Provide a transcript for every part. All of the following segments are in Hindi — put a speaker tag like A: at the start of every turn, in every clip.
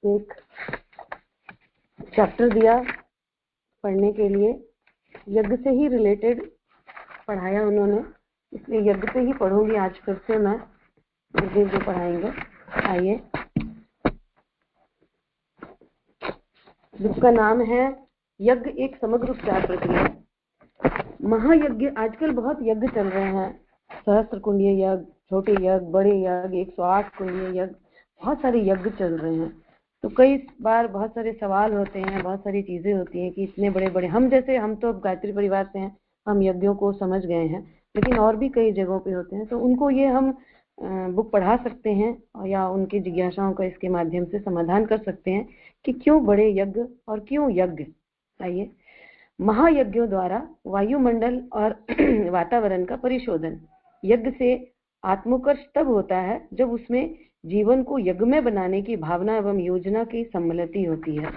A: एक चैप्टर दिया पढ़ने के लिए, यज्ञ से ही रिलेटेड पढ़ाया उन्होंने, इसलिए यज्ञ पे ही पढ़ूंगी आज फिर से मैं, गुरुदेव जो पढ़ाएंगे। आइए, जिसका नाम है यज्ञ एक समग्र उपचार प्रक्रिया। महायज्ञ, आजकल बहुत यज्ञ चल रहे हैं, सहस्त्र कुंडीय यज्ञ, छोटे यज्ञ, बड़े यज्ञ, 108 कुंडीय यज्ञ, बहुत सारे यज्ञ चल रहे हैं। तो कई बार बहुत सारे सवाल होते हैं, बहुत सारी चीजें होती हैं कि इतने बड़े बड़े, हम तो गायत्री परिवार से हैं, हम यज्ञों को समझ गए हैं, लेकिन और भी कई जगहों पे होते हैं, तो उनको ये हम बुक पढ़ा सकते हैं या उनकी जिज्ञासाओं का इसके माध्यम से समाधान कर सकते हैं कि क्यों बड़े यज्ञ और क्यों यज्ञ। आइए, महायज्ञों द्वारा वायुमंडल और वातावरण का परिशोधन। यज्ञ से आत्मोत्कर्ष तब होता है जब उसमें जीवन को यज्ञमय बनाने की भावना एवं योजना की सम्मिलित होती है।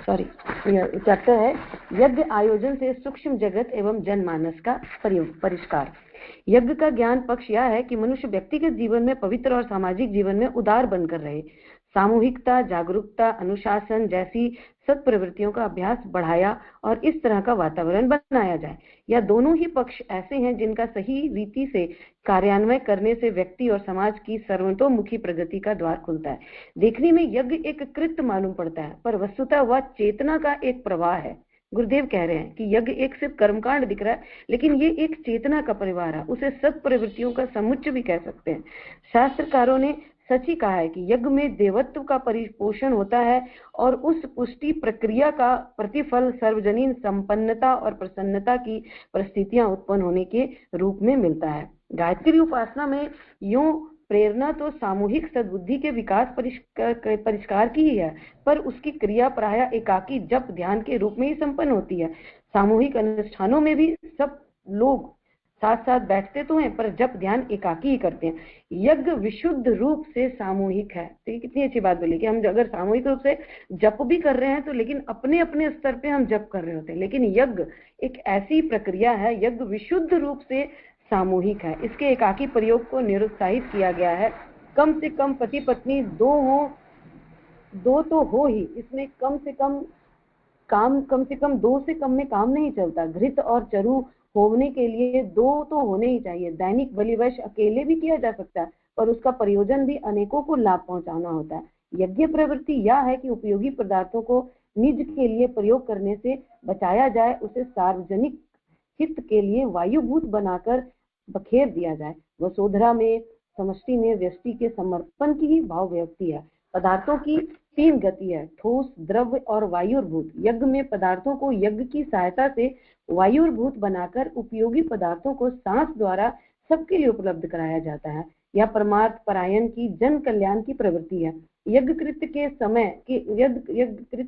A: चैप्टर है यज्ञ आयोजन से सूक्ष्म जगत एवं जनमानस का परिष्कार। यज्ञ का ज्ञान पक्ष यह है कि मनुष्य व्यक्तिगत जीवन में पवित्र और सामाजिक जीवन में उदार बनकर रहे, सामूहिकता, जागरूकता, अनुशासन जैसी सत्प्रवृत्तियों का अभ्यास बढ़ाया और इस तरह का वातावरण बनाया जाए। यह दोनों ही पक्ष ऐसे हैं जिनका सही रीति से कार्यान्वयन करने से व्यक्ति और समाज की सर्वतोमुखी प्रगति का द्वार खुलता है। देखने में यज्ञ एक कृत्य मालूम पड़ता है, पर वस्तुतः वह चेतना का एक प्रवाह है। गुरुदेव कह रहे हैं कि यज्ञ एक सिर्फ कर्मकांड दिख रहा है, लेकिन ये एक चेतना का परिवार है, उसे सत्प्रवृत्तियों का समुच्चय भी कह सकते हैं। शास्त्रकारों ने सच ही कहा है कि यज्ञ में देवत्व का परिपोषण होता है और उस पुष्टि प्रक्रिया का प्रतिफल सार्वजनीन संपन्नता और प्रसन्नता की परिस्थितियां उत्पन्न होने के रूप में मिलता है। गायत्री उपासना में यूं प्रेरणा तो सामूहिक सद्बुद्धि के विकास परिष्कार की ही है, पर उसकी क्रिया प्रायः एकाकी जप ध्यान के रूप में ही संपन्न होती है। सामूहिक अनुष्ठानों में भी सब लोग साथ साथ बैठते तो हैं, पर जप ध्यान एकाकी ही करते हैं। यज्ञ विशुद्ध रूप से सामूहिक है। तो ये कितनी अच्छी बात बोली कि हम अगर सामूहिक रूप से जप भी कर रहे हैं तो लेकिन अपने अपने स्तर पे हम जप कर रहे होते हैं, लेकिन यज्ञ एक ऐसी प्रक्रिया है, यज्ञ विशुद्ध रूप से सामूहिक है। इसके एकाकी प्रयोग को निरुत्साहित किया गया है। कम से कम पति पत्नी दो तो हो ही, इसमें कम से कम 2 से कम में काम नहीं चलता। घृत और चरु होने के लिए 2 तो होने ही चाहिए। दैनिक बलिवश अकेले भी किया जा सकता है, पर उसका प्रयोजन भी अनेकों को लाभ पहुंचाना होता है। यज्ञ प्रवृत्ति यह है कि उपयोगी पदार्थों को निज के लिए प्रयोग करने से बचाया जाए, उसे सार्वजनिक हित के लिए वायुभूत बनाकर बखेर दिया जाए। वसुंधरा में समष्टि में व्यष्टि के समर्पण की ही भाव व्यक्ति है। पदार्थों की 3 गति है, ठोस, द्रव्य और वायुर्भूत। यज्ञ में पदार्थों को यज्ञ की सहायता से वायुर्भूत बनाकर उपयोगी पदार्थों को सांस द्वारा सबके लिए उपलब्ध कराया जाता है। यह परमार्थ परायण की जन कल्याण की प्रवृत्ति है। यज्ञ कृत्य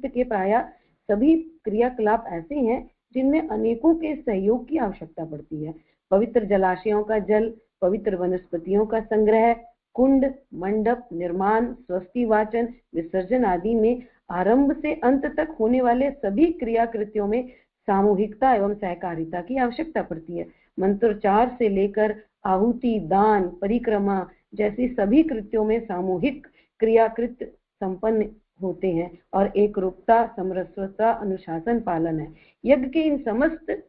A: के प्राय सभी क्रियाकलाप ऐसे हैं जिनमें अनेकों के सहयोग की आवश्यकता पड़ती है। पवित्र जलाशयों का जल, पवित्र वनस्पतियों का संग्रह, कुंड, मंडप निर्माण, स्वस्ति वाचन, विसर्जन आदि में आरंभ से अंत तक होने वाले सभी क्रियाकृत्यों में सामूहिकता एवं सहकारिता की आवश्यकता पड़ती है। मंत्रोच्चार से लेकर आहुति, दान, परिक्रमा जैसी सभी कृत्यों में सामूहिक क्रियाकृत्य संपन्न होते हैं और एकरूपता, समरसता, अनुशासन पालन है। यज्ञ के इन समस्त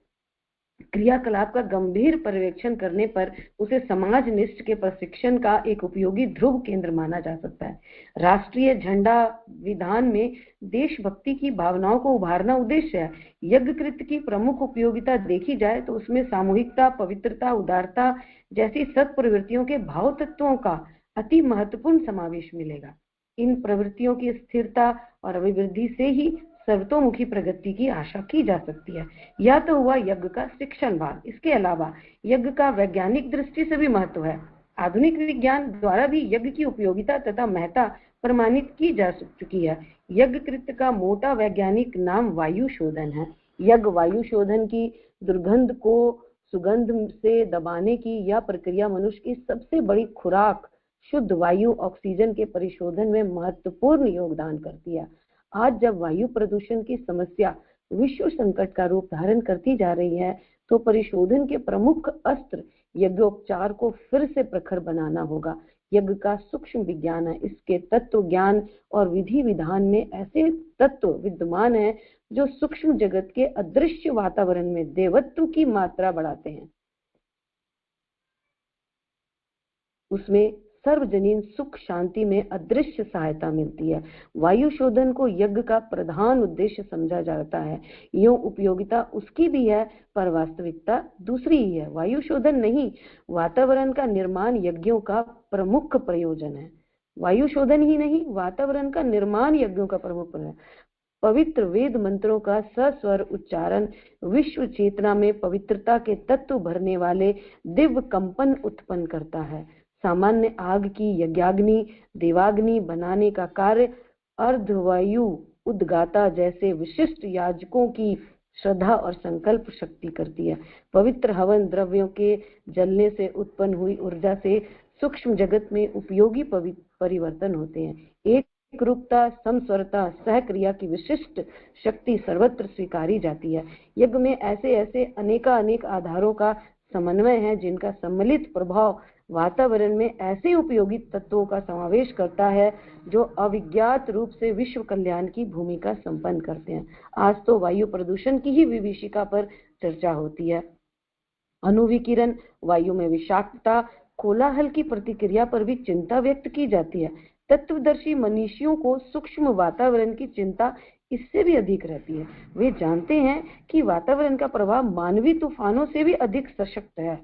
A: क्रियाकलाप का गंभीर पर्यवेक्षण करने पर उसे समाज निष्ठ के प्रशिक्षण का एक उपयोगी ध्रुव केंद्र माना जा सकता है। राष्ट्रीय झंडा विधान में देशभक्ति की भावनाओं को उभारना उद्देश्य है। यज्ञ कृत्य की प्रमुख उपयोगिता देखी जाए तो उसमें सामूहिकता, पवित्रता, उदारता जैसी सत्प्रवृत्तियों के भाव तत्वों का अति महत्वपूर्ण समावेश मिलेगा। इन प्रवृत्तियों की स्थिरता और अभिवृद्धि से ही सर्वतोमुखी प्रगति की आशा की जा सकती है। यह तो हुआ यज्ञ का शिक्षण भाग। इसके अलावा यज्ञ का वैज्ञानिक दृष्टि से भी महत्व है। आधुनिक विज्ञान द्वारा भी यज्ञ की उपयोगिता तथा महत्ता प्रमाणित की जा चुकी है। यज्ञ कृत्य का मोटा वैज्ञानिक नाम वायु शोधन है। यज्ञ वायु शोधन की दुर्गंध को सुगंध से दबाने की यह प्रक्रिया मनुष्य की सबसे बड़ी खुराक शुद्ध वायु ऑक्सीजन के परिशोधन में महत्वपूर्ण योगदान करती है। आज जब वायु प्रदूषण की समस्या विश्व संकट का रूप धारण करती जा रही है, तो परिशोधन के प्रमुख अस्त्र यज्ञोपचार को फिर से प्रखर बनाना होगा। यज्ञ का सूक्ष्म विज्ञान है। इसके तत्व ज्ञान और विधि विधान में ऐसे तत्व विद्यमान है जो सूक्ष्म जगत के अदृश्य वातावरण में देवत्व की मात्रा बढ़ाते हैं। उसमें सर्वजनीन सुख शांति में अदृश्य सहायता मिलती है। वायु शोधन को यज्ञ का प्रधान उद्देश्य समझा जाता है। यूं उपयोगिता उसकी भी है, पर वास्तविकता दूसरी ही है। वायु शोधन नहीं, वातावरण का निर्माण यज्ञों का प्रमुख प्रयोजन है। वायु शोधन ही नहीं, वातावरण का निर्माण यज्ञों का प्रमुख प्रयोजन। पवित्र वेद मंत्रों का सस्वर उच्चारण विश्व चेतना में पवित्रता के तत्व भरने वाले दिव्य कंपन उत्पन्न करता है। सामान्य आग की यज्ञाग्नि देवाग्नि बनाने का कार्य अर्धवायु उद्गाता जैसे विशिष्ट याजकों की श्रद्धा और संकल्प शक्ति करती है। पवित्र हवन द्रव्यों के जलने से उत्पन्न हुई ऊर्जा से सूक्ष्म जगत में उपयोगी परिवर्तन होते हैं। एक रूपता, समस्वरता, सहक्रिया की विशिष्ट शक्ति सर्वत्र स्वीकारी जाती है। यज्ञ में ऐसे ऐसे अनेक आधारों का समन्वय है जिनका सम्मिलित प्रभाव वातावरण में ऐसे उपयोगी तत्वों का समावेश करता है जो अविज्ञात रूप से विश्व कल्याण की भूमिका संपन्न करते हैं। आज तो वायु प्रदूषण की ही विभीषिका पर चर्चा होती है। अणुविकिरण, वायु में विषाक्तता, कोलाहल की प्रतिक्रिया पर भी चिंता व्यक्त की जाती है। तत्वदर्शी मनुष्यों को सूक्ष्म वातावरण की चिंता इससे भी अधिक रहती है। वे जानते हैं कि वातावरण का प्रभाव मानवीय तूफानों से भी अधिक सशक्त है।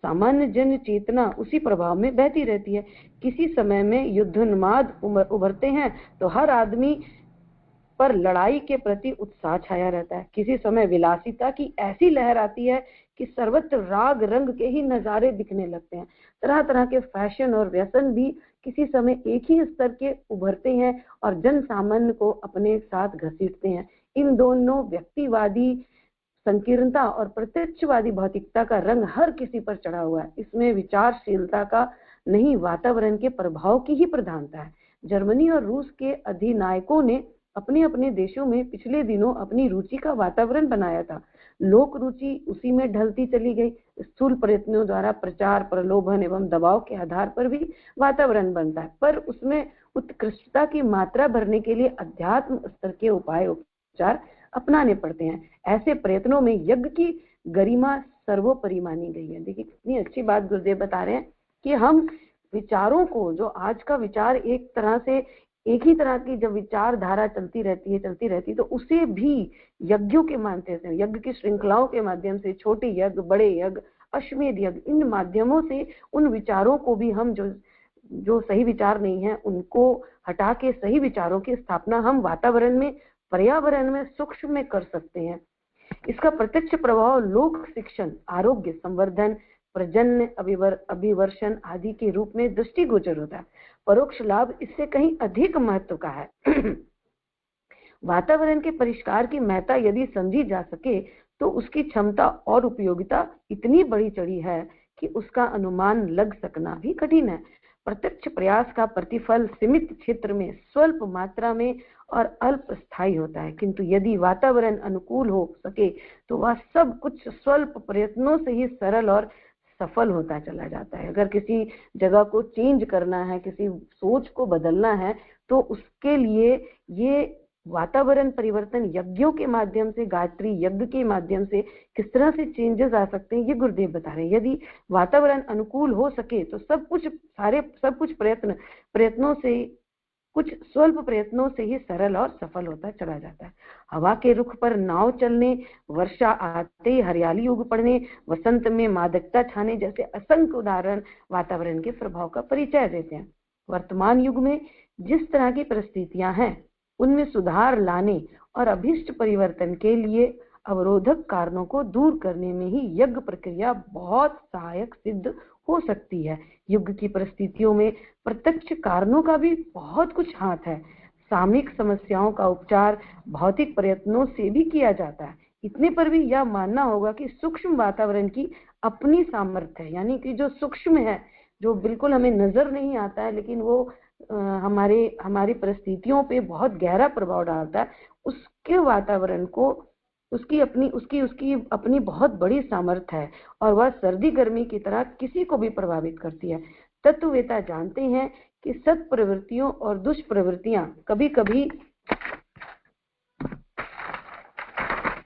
A: सामान्य जन चेतना उसी प्रभाव में बहती रहती है। किसी समय में युद्धोन्माद उभरते हैं तो हर आदमी पर लड़ाई के प्रति उत्साह छाया रहता है। किसी समय विलासिता की ऐसी लहर आती है कि सर्वत्र राग रंग के ही नजारे दिखने लगते हैं। तरह तरह के फैशन और व्यसन भी किसी समय एक ही स्तर के उभरते हैं और जन सामान्य को अपने साथ घसीटते हैं। इन दोनों व्यक्तिवादी संकीर्णता और प्रत्यक्षवादी भौतिकता का रंग हर किसी पर चढ़ा हुआ है। इसमें विचारशीलता का नहीं, वातावरण के प्रभाव की ही प्रधानता है। जर्मनी और रूस के अधिनायकों ने अपने अपने देशों में पिछले दिनों अपनी रुचि का वातावरण बनाया था। लोक रुचि उसी में ढलती चली गई। स्थूल प्रयत्नों द्वारा प्रचार, प्रलोभन एवं दबाव के आधार पर भी वातावरण बनता है, पर उसमें उत्कृष्टता की मात्रा भरने के लिए अध्यात्म स्तर के उपाय उपचार अपनाने पड़ते हैं। ऐसे प्रयत्नों में यज्ञ की गरिमा सर्वोपरि मानी गई है। देखिए कितनी अच्छी बात गुरुदेव बता रहे हैं कि हम विचारों को, जो आज का विचार एक तरह से एक ही तरह की जब विचारधारा चलती रहती है तो उसे भी यज्ञों के माध्यम से, यज्ञ की श्रृंखलाओं के माध्यम से, छोटे यज्ञ, बड़े यज्ञ, अश्वमेध यज्ञ, इन माध्यमों से उन विचारों को भी हम जो सही विचार नहीं है उनको हटा के सही विचारों की स्थापना हम वातावरण में, पर्यावरण में, सूक्ष्म में कर सकते हैं। इसका प्रत्यक्ष प्रभाव लोक शिक्षण, आरोग्य संवर्धन, प्रजन्य, अभिवर्षण आदि के रूप में दृष्टिगोचर होता है। परोक्ष लाभ इससे कहीं अधिक महत्व का है। वातावरण के परिष्कार की महत्ता यदि समझी जा सके तो उसकी क्षमता और उपयोगिता इतनी बढ़ी चढ़ी है कि उसका अनुमान लग सकना भी कठिन है। प्रत्यक्ष प्रयास का प्रतिफल सीमित क्षेत्र में, स्वल्प मात्रा में और अल्प स्थायी होता है, किंतु यदि वातावरण अनुकूल हो सके तो वह सब कुछ स्वल्प प्रयत्नों से ही सरल और सफल होता चला जाता है। अगर किसी जगह को चेंज करना है, किसी सोच को बदलना है, तो उसके लिए ये वातावरण परिवर्तन यज्ञों के माध्यम से, गायत्री यज्ञ के माध्यम से किस तरह से चेंजेस आ सकते हैं, ये गुरुदेव बता रहे हैं। यदि वातावरण अनुकूल हो सके तो सब कुछ प्रयत्नों से, कुछ स्वल्प प्रयत्नों से ही सरल और सफल होता चला जाता है। हवा के रुख पर नाव चलने, वर्षा आते ही हरियाली उग पड़ने, वसंत में मादकता छाने जैसे असंख्य उदाहरण वातावरण के प्रभाव का परिचय देते हैं। वर्तमान युग में जिस तरह की परिस्थितियां हैं उनमें सुधार लाने और अभिष्ट परिवर्तन के लिए अवरोधक कारणों को दूर करने में ही यज्ञ प्रक्रिया बहुत सहायक सिद्ध हो सकती है। युग की परिस्थितियों में प्रत्यक्ष कारणों का भी बहुत कुछ हाथ है। सामयिक समस्याओं का उपचार भौतिक प्रयत्नों से भी किया जाता है। इतने पर भी यह मानना होगा कि सूक्ष्म वातावरण की अपनी सामर्थ्य है, यानी कि जो सूक्ष्म है, जो बिल्कुल हमें नजर नहीं आता है लेकिन वो हमारी परिस्थितियों पे बहुत गहरा प्रभाव डालता है, उसके वातावरण को उसकी अपनी बहुत बड़ी सामर्थ्य है और वह सर्दी गर्मी की तरह किसी को भी प्रभावित करती है। तत्ववेता जानते हैं कि सत प्रवृत्तियों और दुष्प्रवृत्तियां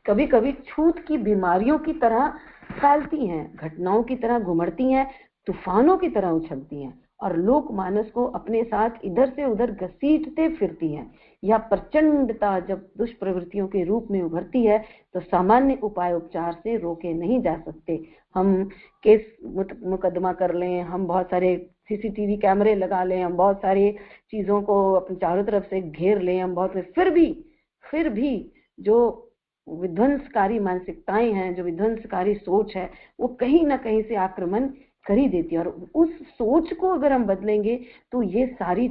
A: कभी कभी छूत की बीमारियों की तरह फैलती हैं, घटनाओं की तरह घुमड़ती हैं, तूफानों की तरह उछलती हैं और लोकमानस को अपने साथ इधर से उधर घसीटते फिरती हैं। यह प्रचंडता जब दुष्प्रवृत्तियों के रूप में उभरती है तो सामान्य उपाय उपचार से रोके नहीं जा सकते। हम केस मुकदमा कर लें, हम बहुत सारे सीसीटीवी कैमरे लगा लें, हम बहुत सारी चीजों को अपने चारों तरफ से घेर लें, हम बहुत, फिर भी जो विध्वंसकारी मानसिकताएं हैं, जो विध्वंसकारी सोच है, वो कहीं ना कहीं से आक्रमण कर ही देती है। और उस सोच को अगर हम बदलेंगे तो ये सारी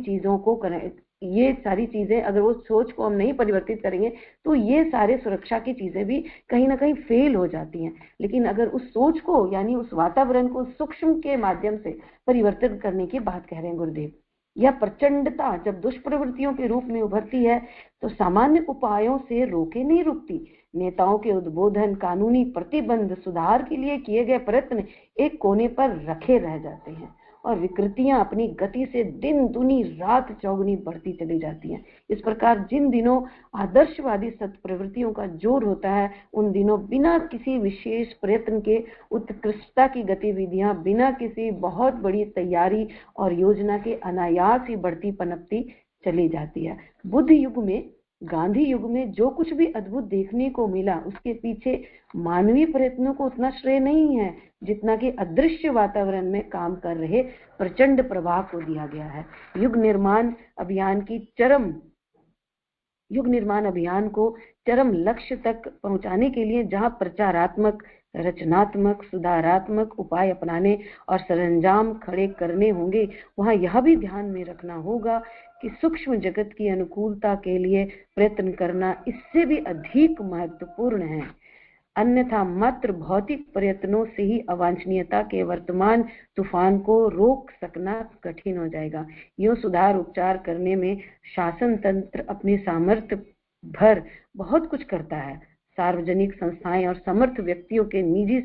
A: चीजें अगर वो सोच को हम नहीं परिवर्तित करेंगे तो ये सारे सुरक्षा की चीजें भी कहीं ना कहीं फेल हो जाती हैं। लेकिन अगर उस सोच को यानी उस वातावरण को सूक्ष्म के माध्यम से परिवर्तित करने की बात कह रहे हैं गुरुदेव। यह प्रचंडता जब दुष्प्रवृत्तियों के रूप में उभरती है तो सामान्य उपायों से रोके नहीं रुकती। नेताओं के उद्बोधन, कानूनी प्रतिबंध, सुधार के लिए किए गए प्रयत्न एक कोने पर रखे रह जाते हैं और विकृतियां अपनी गति से दिन दुनी रात चौगुनी बढ़ती चली जाती हैं। इस प्रकार जिन दिनों आदर्शवादी सत्प्रवृत्तियों का जोर होता है उन दिनों बिना किसी विशेष प्रयत्न के उत्कृष्टता की गतिविधियां बिना किसी बहुत बड़ी तैयारी और योजना के अनायास ही बढ़ती पनपती चली जाती है। बुद्ध युग में, गांधी युग में जो कुछ भी अद्भुत देखने को मिला उसके पीछे मानवीय प्रयत्नों को उतना श्रेय नहीं है जितना कि अदृश्य वातावरण में काम कर रहे प्रचंड प्रभाव को दिया गया है। युग निर्माण अभियान को चरम लक्ष्य तक पहुंचाने के लिए जहां प्रचारात्मक, रचनात्मक, सुधारात्मक उपाय अपनाने और सरंजाम खड़े करने होंगे, वहां यह भी ध्यान में रखना होगा कि सूक्ष्म जगत की अनुकूलता के लिए प्रयत्न करना इससे भी अधिक महत्वपूर्ण है। अन्यथा मात्र भौतिक प्रयत्नों से ही अवांछनीयता के वर्तमान तूफान को रोक सकना कठिन हो जाएगा। यूं सुधार उपचार करने में शासन तंत्र अपने सामर्थ्य भर बहुत कुछ करता है। सार्वजनिक संस्थाएं और समर्थ व्यक्तियों के निजी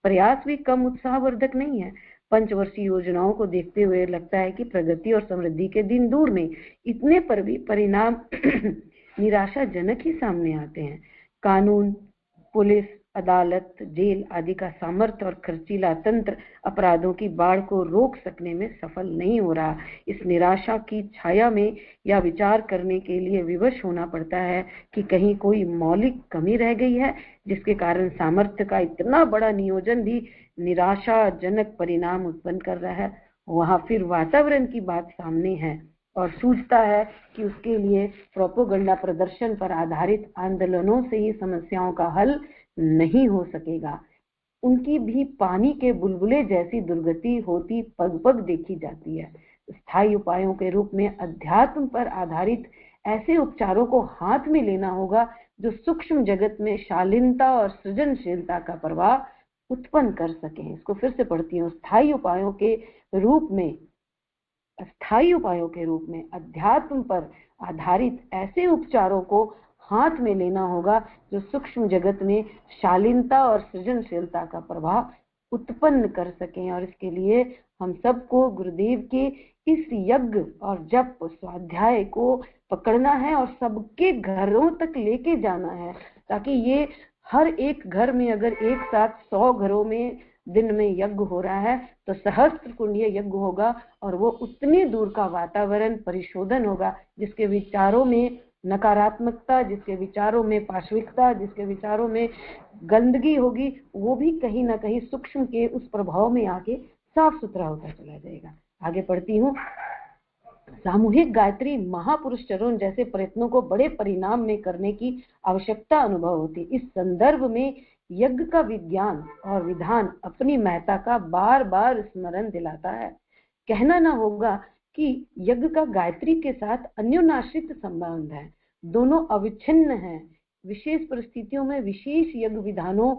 A: प्रयास भी कम उत्साहवर्धक नहीं है। पंचवर्षीय योजनाओं को देखते हुए लगता है कि प्रगति और समृद्धि के दिन दूर नहीं, इतने पर भी परिणाम निराशाजनक ही सामने आते हैं। कानून, पुलिस, अदालत, जेल आदि का सामर्थ्य और खर्चीला तंत्र अपराधों की बाढ़ को रोक सकने में सफल नहीं हो रहा। इस निराशा की छाया में यह विचार करने के लिए विवश होना पड़ता है कि कहीं कोई मौलिक कमी रह गई है जिसके कारण सामर्थ्य का इतना बड़ा नियोजन भी निराशाजनक परिणाम उत्पन्न कर रहा है। वहां फिर वातावरण की बात सामने है और सूझता है कि उसके लिए प्रोपेगेंडा प्रदर्शन पर आधारित आंदोलनों से ही समस्याओं का हल नहीं हो सकेगा। उनकी भी पानी के बुलबुले जैसी दुर्गति होती पग पग देखी जाती है। स्थायी उपायों के रूप में अध्यात्म पर आधारित ऐसे उपचारों को हाथ में लेना होगा जो सूक्ष्म जगत में शालीनता और सृजनशीलता का प्रवाह उत्पन्न कर सकें। इसको फिर से पढ़ती हूँ। स्थायी उपायों के रूप में अध्यात्म पर आधारित ऐसे उपचारों को हाथ में लेना होगा जो सूक्ष्म जगत में शालीनता और सृजनशीलता का प्रभाव उत्पन्न कर सकें। और इसके लिए हम सबको गुरुदेव के इस यज्ञ और जप स्वाध्याय को पकड़ना है और सबके घरों तक लेके जाना है, ताकि ये हर एक घर में, अगर एक साथ 100 घरों में दिन में यज्ञ हो रहा है तो सहस्त्र कुंडीय यज्ञ होगा और वो उतनी दूर का वातावरण परिशोधन होगा जिसके विचारों में नकारात्मकता, जिसके विचारों में पाशविकता, जिसके विचारों में गंदगी होगी, वो भी कहीं ना कहीं सूक्ष्म के उस प्रभाव में आके साफ सुथरा होता चला जाएगा। आगे पढ़ती हूँ। सामूहिक गायत्री महापुरुष चरण जैसे प्रयत्नों को बड़े परिणाम में करने की आवश्यकता अनुभव होती। इस संदर्भ में यज्ञ का विज्ञान और विधान अपनी महत्ता का बार बार स्मरण दिलाता है। कहना ना होगा कि यज्ञ का गायत्री के साथ अन्योन्याश्रित संबंध है, दोनों अविच्छिन्न हैं। विशेष परिस्थितियों में विशेष यज्ञ विधानों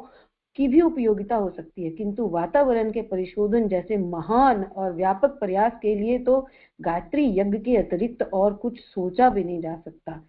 A: की भी उपयोगिता हो सकती है, किंतु वातावरण के परिशोधन जैसे महान और व्यापक प्रयास के लिए तो गायत्री यज्ञ के अतिरिक्त और कुछ सोचा भी नहीं जा सकता।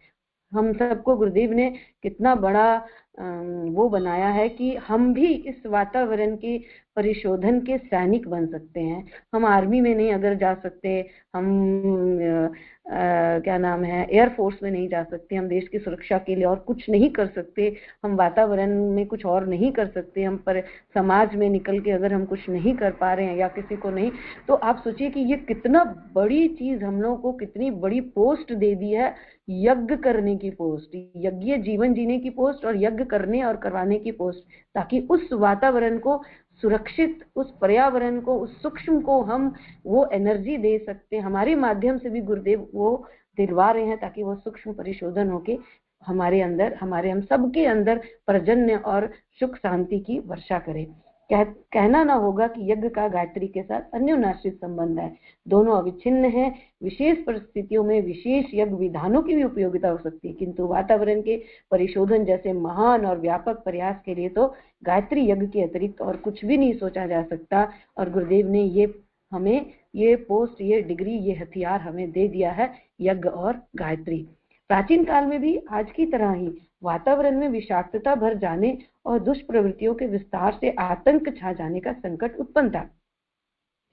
A: हम सबको गुरुदेव ने कितना बड़ा वो बनाया है कि हम भी इस वातावरण के परिशोधन के सैनिक बन सकते हैं। हम आर्मी में नहीं अगर जा सकते, हम क्या नाम है, एयरफोर्स में नहीं जा सकते, हम देश की सुरक्षा के लिए और कुछ नहीं कर सकते, हम वातावरण में कुछ और नहीं कर सकते, हम पर समाज में निकल के अगर हम कुछ नहीं कर पा रहे हैं या किसी को नहीं, तो आप सोचिए कि ये कितना बड़ी चीज हम लोगों को, कितनी बड़ी पोस्ट दे दी है, यज्ञ करने की पोस्ट, यज्ञ जीवन जीने की पोस्ट और यज्ञ करने और करवाने की पोस्ट, ताकि उस वातावरण को सुरक्षित, उस पर्यावरण को, उस सूक्ष्म को हम वो एनर्जी दे सकते हैं। हमारे माध्यम से भी गुरुदेव वो दिलवा रहे हैं ताकि वो सूक्ष्म परिशोधन होके हमारे अंदर, हमारे हम सबके अंदर पर्जन्य और सुख शांति की वर्षा करे। कहना ना होगा कि यज्ञ का गायत्री के साथ अन्योन्याश्रित संबंध है, दोनों अविच्छिन्न है। विशेष परिस्थितियों में विशेष यज्ञ विधानों की भी उपयोगिता हो सकती है, किंतु वातावरण के परिशोधन जैसे महान और व्यापक प्रयास के लिए तो गायत्री यज्ञ के अतिरिक्त और कुछ भी नहीं सोचा जा सकता। और गुरुदेव ने ये हमें ये पोस्ट, ये डिग्री, ये हथियार हमें दे दिया है, यज्ञ और गायत्री। प्राचीन काल में भी आज की तरह ही वातावरण में विषाक्तता भर जाने और दुष्प्रवृत्तियों के विस्तार से आतंक छा जाने का संकट उत्पन्न था।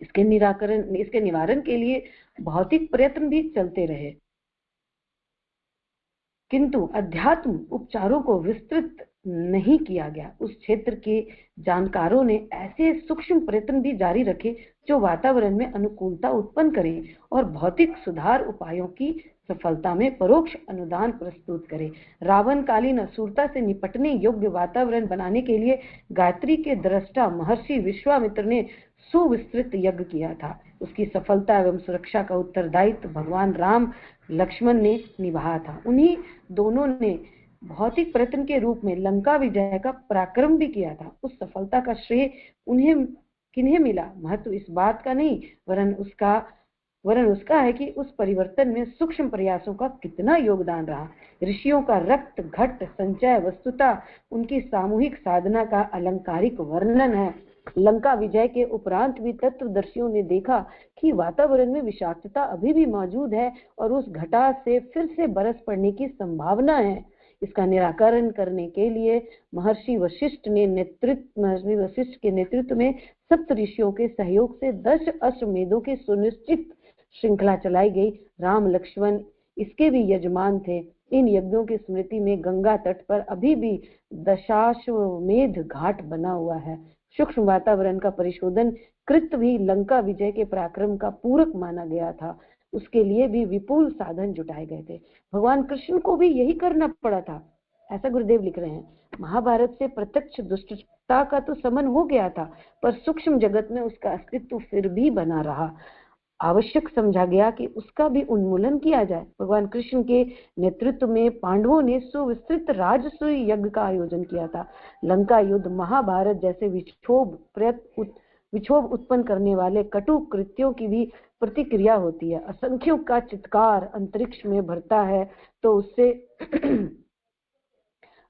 A: इसके निवारण के लिए भौतिक प्रयत्न भी चलते रहे, किंतु अध्यात्म उपचारों को विस्तृत नहीं किया गया। उस क्षेत्र के जानकारों ने ऐसे सूक्ष्म प्रयत्न भी जारी रखे जो वातावरण में अनुकूलता उत्पन्न करें और भौतिक सुधार उपायों की सफलता में परोक्ष अनुदान प्रस्तुत करे। रावण कालीन असुरता से निपटने योग्य वातावरण बनाने के लिए गायत्री के दृष्टा महर्षि विश्वामित्र ने सुविस्तृत यज्ञ किया था। उसकी सफलता एवं सुरक्षा का उत्तरदायित्व भगवान राम लक्ष्मण ने निभाया था। उन्हीं दोनों ने भौतिक प्रयत्न के रूप में लंका विजय का पराक्रम भी किया था। उस सफलता का श्रेय उन्हें किन्हें मिला, महत्व इस बात का नहीं, वरन उसका है कि उस परिवर्तन में सूक्ष्म प्रयासों का कितना योगदान रहा। ऋषियों का रक्त घट संचय वस्तुतः उनकी सामूहिक साधना का अलंकारिक वर्णन है। लंका विजय के उपरांत भी तत्वदर्शियों ने देखा कि वातावरण में विषाक्तता अभी भी मौजूद है और उस घटा से फिर से बरस पड़ने की संभावना है। इसका निराकरण करने के लिए महर्षि वशिष्ठ के नेतृत्व में सप्त ऋषियों के सहयोग से 10 अश्वमेधों की सुनिश्चित श्रृंखला चलाई गई। राम लक्ष्मण इसके भी यजमान थे। इन यज्ञों की स्मृति में गंगा तट पर अभी भी दशाश्वमेध घाट बना हुआ है। सूक्ष्म वातावरण का परिशोधन कृत भी लंका विजय के पराक्रम का पूरक माना गया था। उसके लिए भी विपुल साधन जुटाए गए थे। भगवान कृष्ण को भी यही करना पड़ा था, ऐसा गुरुदेव लिख रहे हैं। महाभारत से प्रत्यक्ष दुष्टता का तो समन हो गया था, पर सूक्ष्म जगत में उसका अस्तित्व फिर भी बना रहा। आवश्यक समझा गया कि उसका भी उन्मूलन किया जाए। भगवान कृष्ण के नेतृत्व में पांडवों ने सुविस्तृत राजसूय यज्ञ का आयोजन किया था। लंका युद्ध महाभारत जैसे विक्षोभ उत्पन्न करने वाले कटु कृत्यों की भी प्रतिक्रिया होती है। असंख्यों का चित्कार अंतरिक्ष में भरता है तो उससे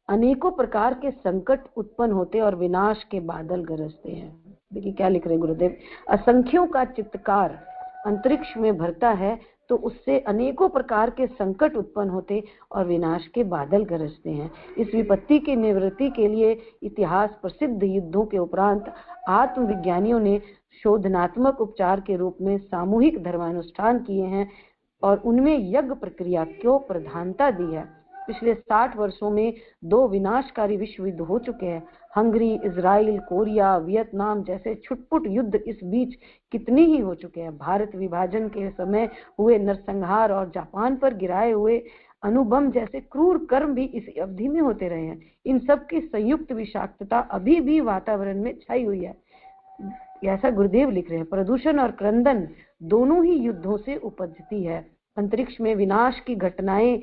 A: अनेकों प्रकार के संकट उत्पन्न होते और विनाश के बादल गरजते हैं। देखिए क्या लिख रहे गुरुदेव, असंख्यों का चित्कार अंतरिक्ष में भरता है तो उससे अनेकों प्रकार के संकट उत्पन्न होते और विनाश के बादल गरजते हैं। इस विपत्ति की निवृत्ति के लिए इतिहास प्रसिद्ध युद्धों के उपरांत आत्मविज्ञानियों ने शोधनात्मक उपचार के रूप में सामूहिक धर्मानुष्ठान किए हैं और उनमें यज्ञ प्रक्रिया को प्रधानता दी है। पिछले 60 वर्षों में 2 विनाशकारी विश्व युद्ध हो चुके हैं। हंगरी, इजराइल, कोरिया, वियतनाम जैसे छुटपुट युद्ध इस बीच कितने ही हो चुके हैं। भारत विभाजन के समय हुए नरसंहार और जापान पर गिराए हुए अणुबम जैसे क्रूर कर्म भी इस अवधि में होते रहे हैं। इन सब की संयुक्त विषाक्तता अभी भी वातावरण में छाई हुई है, ऐसा गुरुदेव लिख रहे हैं। प्रदूषण और क्रंदन दोनों ही युद्धों से उपजती है। अंतरिक्ष में विनाश की घटनाएं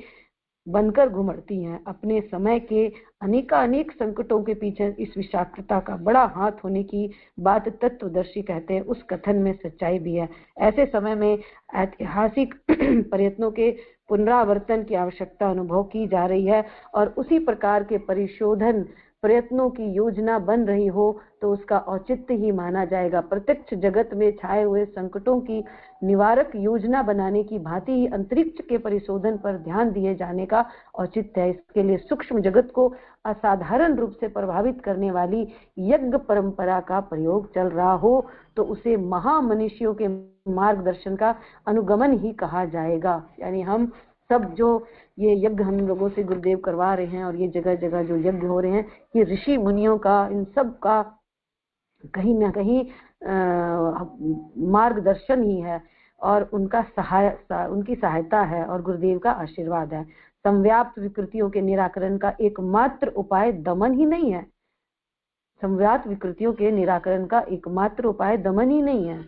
A: बनकर घुमड़ती हैं। अपने समय के अनेक संकटों के पीछे इस विषाक्तता का बड़ा हाथ होने की बात तत्वदर्शी कहते हैं। उस कथन में सच्चाई भी है। ऐसे समय में ऐतिहासिक प्रयत्नों के पुनरावर्तन की आवश्यकता अनुभव की जा रही है और उसी प्रकार के परिशोधन प्रयत्नों की योजना बन रही हो तो उसका औचित्य ही माना जाएगा। प्रत्यक्ष जगत में छाए हुए संकटों की निवारक योजना बनाने की भांति ही अंतरिक्ष के परिशोधन पर ध्यान दिए जाने का औचित्य है। इसके लिए सूक्ष्म जगत को असाधारण रूप से प्रभावित करने वाली यज्ञ परंपरा का प्रयोग चल रहा हो तो उसे महामनीषियों के मार्गदर्शन का अनुगमन ही कहा जाएगा। यानी हम सब जो ये यज्ञ हम लोगों से गुरुदेव करवा रहे हैं और ये जगह जगह जो यज्ञ हो रहे हैं, ये ऋषि मुनियों का, इन सब का कहीं ना कहीं मार्गदर्शन ही है और उनका उनकी सहायता है और गुरुदेव का आशीर्वाद है। संव्याप्त विकृतियों के निराकरण का एकमात्र उपाय दमन ही नहीं है। संव्याप्त विकृतियों के निराकरण का एकमात्र उपाय दमन ही नहीं है,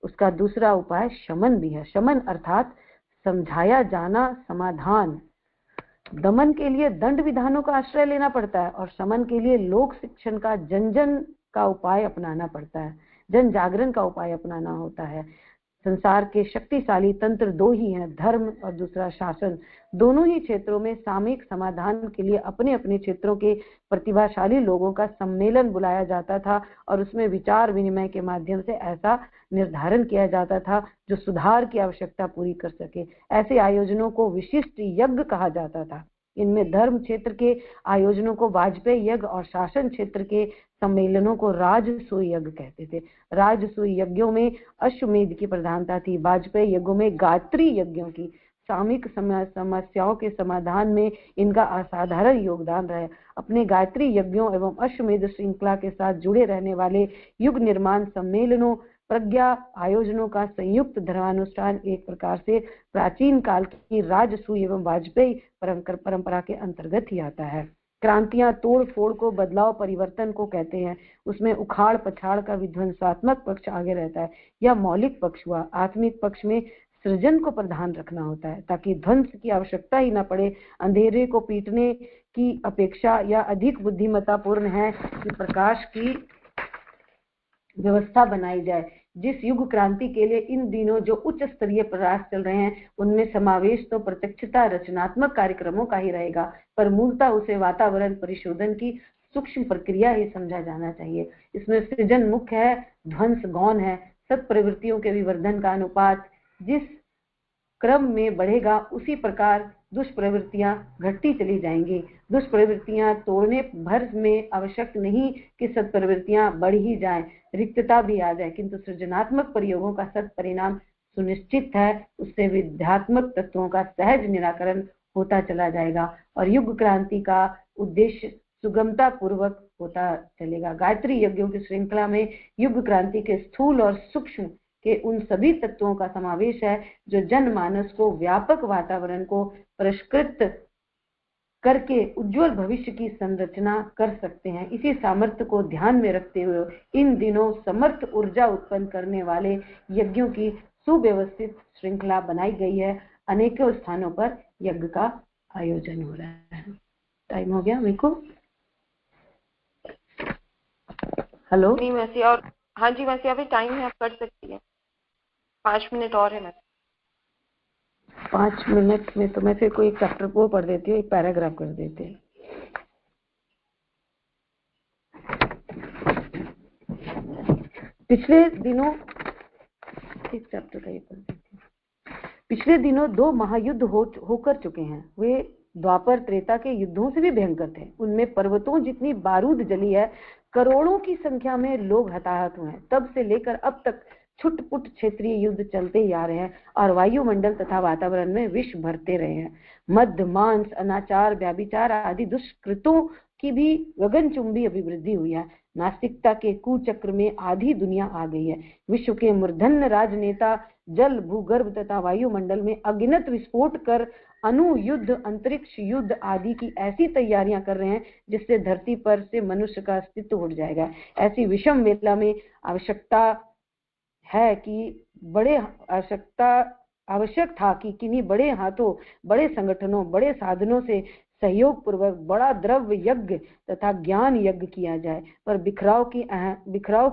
A: उसका दूसरा उपाय शमन भी है। शमन अर्थात समझाया जाना, समाधान। दमन के लिए दंड विधानों का आश्रय लेना पड़ता है और शमन के लिए लोक शिक्षण का, जन जन का उपाय अपनाना पड़ता है, जन जागरण का उपाय अपनाना होता है। संसार के शक्तिशाली तंत्र दो ही हैं, धर्म और दूसरा शासन। दोनों ही क्षेत्रों में सामयिक समाधान के लिए अपने अपने क्षेत्रों के प्रतिभाशाली लोगों का सम्मेलन बुलाया जाता था और उसमें विचार विनिमय के माध्यम से ऐसा निर्धारण किया जाता था जो सुधार की आवश्यकता पूरी कर सके। ऐसे आयोजनों को विशिष्ट यज्ञ कहा जाता था। इनमें धर्म क्षेत्र के आयोजनों को वाजपेयी यज्ञ और शासन क्षेत्र के सम्मेलनों को राजसूय यज्ञ कहते थे। राजसूय यज्ञों में अश्वमेध की प्रधानता थी। वाजपेयी यज्ञों में गायत्री यज्ञों की, सामयिक समस्याओं के समाधान में इनका असाधारण योगदान रहा। अपने गायत्री यज्ञों एवं अश्वमेध श्रृंखला के साथ जुड़े रहने वाले युग निर्माण सम्मेलनों, प्रज्ञा आयोजनों का संयुक्त धर्मानुष्ठान एक प्रकार से प्राचीन काल की राजसूय एवं वाजपेयी परंपरा के अंतर्गत ही आता है। क्रांतियां तोड़ फोड़ को, बदलाव परिवर्तन को कहते हैं। उसमें उखाड़ पछाड़ का विध्वंसात्मक पक्ष आगे रहता है। यह मौलिक पक्ष हुआ। आत्मिक पक्ष में सृजन को प्रधान रखना होता है ताकि ध्वंस की आवश्यकता ही ना पड़े। अंधेरे को पीटने की अपेक्षा या अधिक बुद्धिमत्तापूर्ण है कि प्रकाश की व्यवस्था बनाई जाए। जिस युग क्रांति के लिए इन दिनों जो उच्च स्तरीय प्रयास चल रहे हैं उनमें समावेश तो प्रत्यक्षता रचनात्मक कार्यक्रमों का ही रहेगा, पर मूलतः उसे वातावरण परिशोधन की सूक्ष्म प्रक्रिया ही समझा जाना चाहिए। इसमें सृजन मुख्य है, ध्वंस गौण है। सत प्रवृत्तियों के विवर्धन का अनुपात जिस क्रम में बढ़ेगा उसी प्रकार दुष्प्रवृत्तियां घटती चली जाएंगी। दुष्प्रवृत्तियां तोड़ने भर में आवश्यक नहीं कि सत्प्रवृत्तियां बढ़ ही जाएं, रिक्तता भी आ जाए, किंतु सृजनात्मक प्रयोगों का सत परिणाम सुनिश्चित है। उससे विध्यात्मक तत्वों का सहज निराकरण होता चला जाएगा और युग क्रांति का उद्देश्य सुगमता पूर्वक होता चलेगा। गायत्री यज्ञों की श्रृंखला में युग क्रांति के स्थूल और सूक्ष्म के उन सभी तत्वों का समावेश है जो जनमानस को, व्यापक वातावरण को परिष्कृत करके उज्जवल भविष्य की संरचना कर सकते हैं। इसी सामर्थ्य को ध्यान में रखते हुए इन दिनों समर्थ ऊर्जा उत्पन्न करने वाले यज्ञों की सुव्यवस्थित श्रृंखला बनाई गई है। अनेकों स्थानों पर यज्ञ का आयोजन हो रहा है। टाइम हो गया मेरे को? हेलो?
B: नहीं वैसे, और हाँ जी वैसे अभी टाइम है, आप कर सकती है। 5 मिनट और है। मैं
A: 5 मिनट में तो मैं फिर कोई एक चैप्टर को पढ़ देती हूँ, एक पैराग्राफ कर देते हैं। पिछले दिनों एक चैप्टर का ये पढ़ देती हूँ। पिछले दिनों 2 महायुद्ध होकर चुके हैं। वे द्वापर त्रेता के युद्धों से भी भयंकर थे। उनमें पर्वतों जितनी बारूद जली है, करोड़ों की संख्या में लोग हताहत हुए हैं। तब से लेकर अब तक छुटपुट क्षेत्रीय युद्ध चलते ही आ रहे हैं और वायुमंडल तथा वातावरण में विष भरते रहे हैं। मद्य, मांस, अनाचार, व्याभिचार आदि दुष्कृतों की भी गगनचुंबी अभिवृद्धि हुई है। नास्तिकता के कुचक्र में आधी दुनिया आ गई है। विश्व के मूर्धन्य राजनेता जल, भूगर्भ तथा वायुमंडल में अगिनत विस्फोट कर अणु युद्ध, अंतरिक्ष युद्ध आदि की ऐसी तैयारियां कर रहे हैं जिससे धरती पर से मनुष्य का अस्तित्व उड़ जाएगा। ऐसी विषम वेला में आवश्यक था कि किन्हीं बड़े हाथों, बड़े संगठनों, बड़े साधनों से सहयोग पूर्वक बड़ा द्रव्य यज्ञ तथा ज्ञान यज्ञ किया जाए, पर बिखराव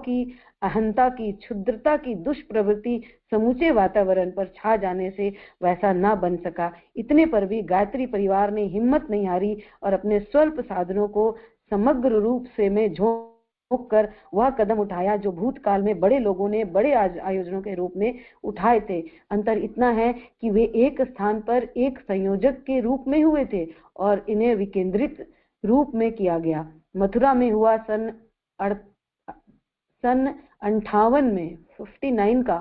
A: की, अहंता की, क्षुद्रता की दुष्प्रवृत्ति समूचे वातावरण पर छा जाने से वैसा न बन सका। इतने पर भी गायत्री परिवार ने हिम्मत नहीं हारी और अपने स्वल्प साधनों को समग्र रूप से में झोंक कर वह कदम उठाया जो भूतकाल में बड़े लोगों ने बड़े आयोजनों के रूप में उठाए थे। अंतर इतना है कि वे एक स्थान पर एक संयोजक के रूप में हुए थे और इन्हें विकेंद्रित रूप में किया गया। मथुरा में हुआ सन 58 में 59 का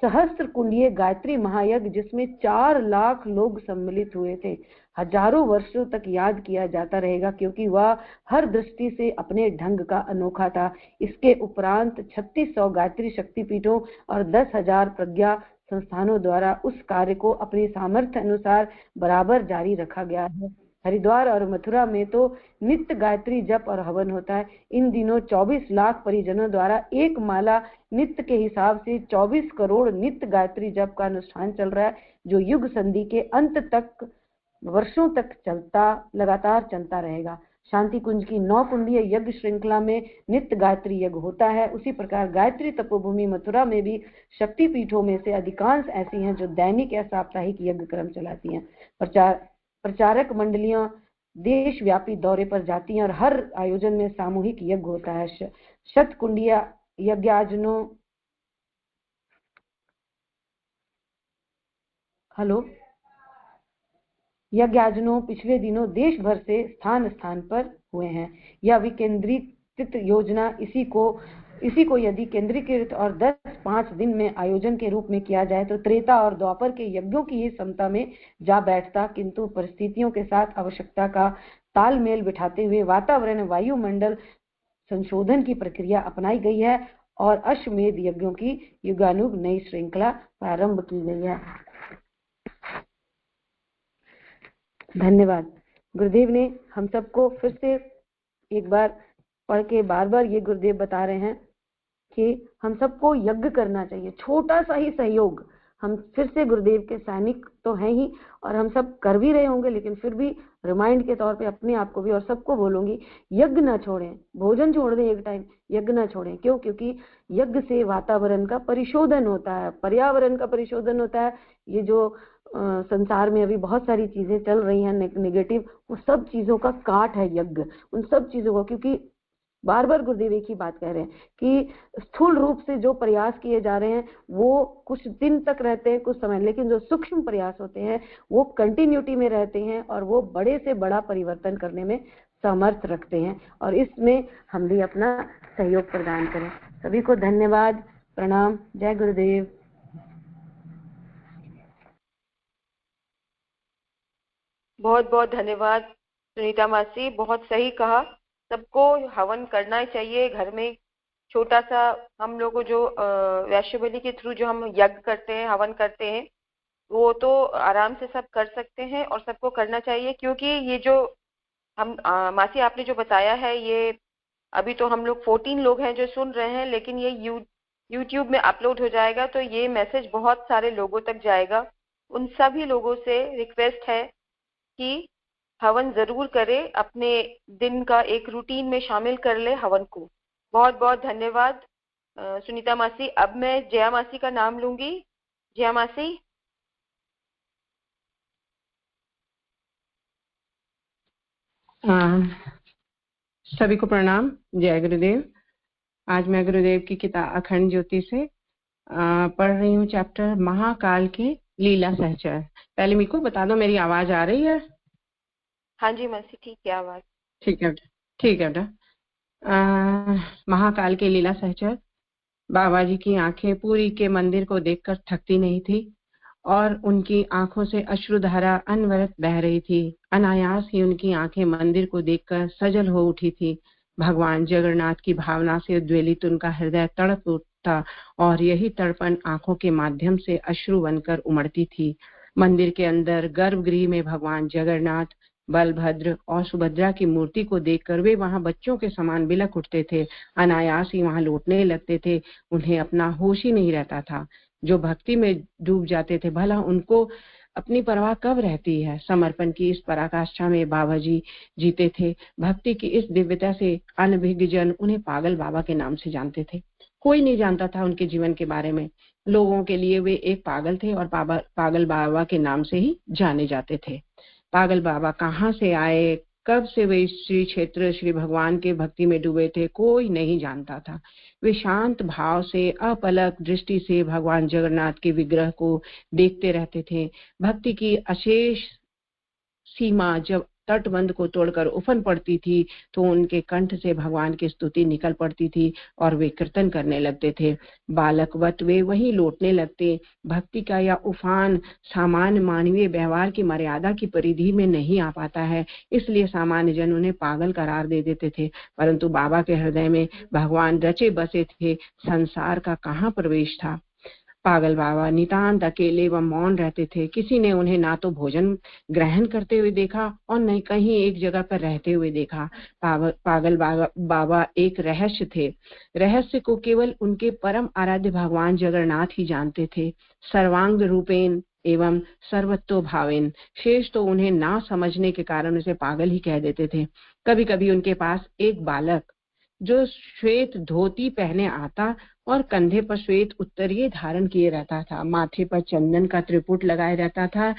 A: सहस्त्र कुंडीय गायत्री महायज्ञ, जिसमें 4 लाख लोग सम्मिलित हुए थे, हजारों वर्षों तक याद किया जाता रहेगा, क्योंकि वह हर दृष्टि से अपने ढंग का अनोखा था। इसके उपरांत 3600 गायत्री शक्तिपीठों और 10,000 प्रज्ञा संस्थानों द्वारा उस कार्य को अपनी सामर्थ्य अनुसार बराबर जारी रखा गया है। हरिद्वार और मथुरा में तो नित्य गायत्री जप और हवन होता है। इन दिनों 24 लाख परिजनों द्वारा एक माला नित्य के हिसाब से 24 करोड़ नित्य गायत्री जप का अनुष्ठान चल रहा है, जो युग संधि के अंत तक वर्षों तक लगातार चलता रहेगा। शांति कुंज की 9 कुंडीय यज्ञ श्रृंखला में नित्य गायत्री यज्ञ होता है। उसी प्रकार गायत्री तपोभूमि मथुरा में भी शक्ति पीठों में से अधिकांश ऐसी हैं जो दैनिक या साप्ताहिक यज्ञ क्रम चलाती हैं। प्रचारक मंडलियां देशव्यापी दौरे पर जाती हैं और हर आयोजन में सामूहिक यज्ञ होता है। शत कुंडीय यज्ञाजनों पिछले दिनों देश भर से स्थान स्थान पर हुए हैं। यह विकेंद्रित योजना इसी को यदि केंद्रीकृत और 10-5 दिन में आयोजन के रूप में किया जाए तो त्रेता और द्वापर के यज्ञों की ही समता में जा बैठता, किंतु परिस्थितियों के साथ आवश्यकता का तालमेल बिठाते हुए वातावरण वायुमंडल संशोधन की प्रक्रिया अपनाई गई है और अश्वमेध यज्ञों की युगानुग नई श्रृंखला प्रारंभ की गई है। धन्यवाद। गुरुदेव ने हम सबको फिर से एक बार पढ़ के बार ये गुरुदेव बता रहे हैं कि हम सबको यज्ञ करना चाहिए, छोटा सा ही सहयोग। हम फिर से गुरुदेव के सैनिक तो हैं ही और हम सब कर भी रहे होंगे, लेकिन फिर भी रिमाइंड के तौर पे अपने आप को भी और सबको बोलूंगी, यज्ञ ना छोड़ें। भोजन छोड़ दें एक टाइम, यज्ञ ना छोड़ें। क्यों? क्योंकि यज्ञ से वातावरण का परिशोधन होता है, पर्यावरण का परिशोधन होता है। ये जो संसार में अभी बहुत सारी चीजें चल रही हैं नेगेटिव, वो सब चीजों का काट है यज्ञ, उन सब चीजों को। क्योंकि बार बार गुरुदेव एक ही बात कह रहे हैं कि स्थूल रूप से जो प्रयास किए जा रहे हैं वो कुछ दिन तक रहते हैं, कुछ समय, लेकिन जो सूक्ष्म प्रयास होते हैं वो कंटिन्यूटी में रहते हैं और वो बड़े से बड़ा परिवर्तन करने में समर्थ रखते हैं, और इसमें हम भी अपना सहयोग प्रदान करें। सभी को धन्यवाद, प्रणाम, जय गुरुदेव।
B: बहुत बहुत धन्यवाद सुनीता मासी, बहुत सही कहा। सबको हवन करना चाहिए घर में। छोटा सा हम लोगों जो वैश्य बलि के थ्रू जो हम यज्ञ करते हैं, हवन करते हैं, वो तो आराम से सब कर सकते हैं और सबको करना चाहिए। क्योंकि ये जो हम मासी आपने जो बताया है, ये अभी तो हम लोग 14 लोग हैं जो सुन रहे हैं, लेकिन ये यूट्यूब में अपलोड हो जाएगा तो ये मैसेज बहुत सारे लोगों तक जाएगा। उन सभी लोगों से रिक्वेस्ट है कि हवन जरूर करें, अपने दिन का एक रूटीन में शामिल कर ले हवन को। बहुत बहुत धन्यवाद सुनीता मासी। अब मैं जया मासी का नाम लूंगी। जया मासी।
C: सभी को प्रणाम, जय गुरुदेव। आज मैं गुरुदेव की किताब अखंड ज्योति से पढ़ रही हूँ चैप्टर महाकाल की लीला सहचर। पहले मेरे को बता दो मेरी आवाज आ रही है?
B: हाँ जी मासी, ठीक है आवाज।
C: ठीक है बेटा। महाकाल के लीला सहचर। बाबा जी की आंखें पूरी के मंदिर को देखकर थकती नहीं थी और उनकी आंखों से अश्रुधारा अनवरत बह रही थी। अनायास ही उनकी आंखें मंदिर को देखकर सजल हो उठी थी। भगवान जगन्नाथ की भावना से उद्वेलित उनका हृदय तड़प उठता और यही तड़पन आंखों के माध्यम से अश्रु बनकर उमड़ती थी। मंदिर के अंदर गर्भगृह में भगवान जगन्नाथ, बलभद्र और सुभद्रा की मूर्ति को देखकर वे वहां बच्चों के समान बिलख उठते थे। अनायास ही वहां लौटने लगते थे। उन्हें अपना होश ही नहीं रहता था। जो भक्ति में डूब जाते थे, भला उनको अपनी परवाह कब रहती है। समर्पण की इस पराकाष्ठा में बाबा जी जीते थे। भक्ति की इस दिव्यता से अनभिज्ञ जन उन्हें पागल बाबा के नाम से जानते थे। कोई नहीं जानता था उनके जीवन के बारे में। लोगों के लिए वे एक पागल थे और पागल बाबा के नाम से ही जाने जाते थे। पागल बाबा कहाँ से आए, कब से वे श्री क्षेत्र श्री भगवान के भक्ति में डूबे थे कोई नहीं जानता था। वे शांत भाव से अपलक दृष्टि से भगवान जगन्नाथ के विग्रह को देखते रहते थे। भक्ति की अशेष सीमा जब तटबंध को तोड़कर उफन पड़ती थी तो उनके कंठ से भगवान की स्तुति निकल पड़ती थी और वे कीर्तन करने लगते थे। बालकवत वे वहीं लौटने लगते। भक्ति का यह उफान सामान्य मानवीय व्यवहार की मर्यादा की परिधि में नहीं आ पाता है, इसलिए सामान्य जन उन्हें पागल करार दे देते थे। परंतु बाबा के हृदय में भगवान रचे बसे थे, संसार का कहाँ प्रवेश था। पागल बाबा नितांत अकेले व मौन रहते थे। किसी ने उन्हें ना तो भोजन ग्रहण करते हुए देखा और न कहीं एक जगह पर रहते हुए देखा। पागल बाबा एक रहस्य थे। रहस्य को केवल उनके परम आराध्य भगवान जगन्नाथ ही जानते थे। सर्वांग रूपेण एवं सर्वतो भावेन। शेष तो उन्हें ना समझने के कारण उसे पागल ही कह देते थे। कभी कभी उनके पास एक बालक जो श्वेत धोती पहने आता और कंधे पर श्वेत उत्तरीय धारण किए रहता था, माथे पर चंदन का त्रिपुट लगाए रहता था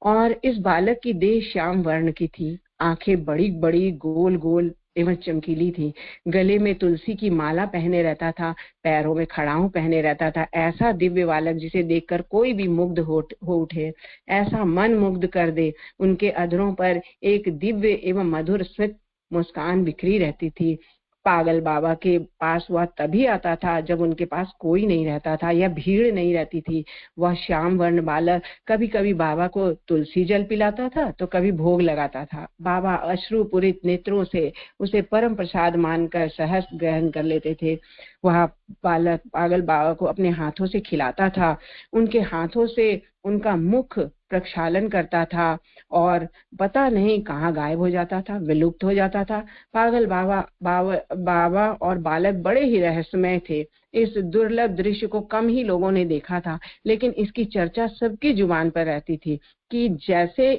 C: और इस बालक की देह श्याम वर्ण की थी। आंखें बड़ी बड़ी गोल गोल एवं चमकीली थी। गले में तुलसी की माला पहने रहता था, पैरों में खड़ाऊं पहने रहता था। ऐसा दिव्य बालक जिसे देखकर कोई भी मुग्ध हो उठे, ऐसा मन मुग्ध कर दे। उनके अधरों पर एक दिव्य एवं मधुर स्मित मुस्कान बिखरी रहती थी। पागल बाबा के पास वह तभी आता था जब उनके पास कोई नहीं रहता था या भीड़ नहीं रहती थी। वह श्याम वर्ण बालक कभी कभी बाबा को तुलसी जल पिलाता था तो कभी भोग लगाता था। बाबा अश्रुपूरित नेत्रों से उसे परम प्रसाद मानकर सहर्ष ग्रहण कर लेते थे। वह बालक पागल बाबा को अपने हाथों से खिलाता था, उनके हाथों से उनका मुख प्रक्षालन करता था और पता नहीं कहाँ गायब हो जाता था, विलुप्त हो जाता था। पागल बाबा और बालक बड़े ही रहस्यमय थे। इस दुर्लभ दृश्य को कम ही लोगों ने देखा था, लेकिन इसकी चर्चा सबकी जुबान पर रहती थी कि जैसे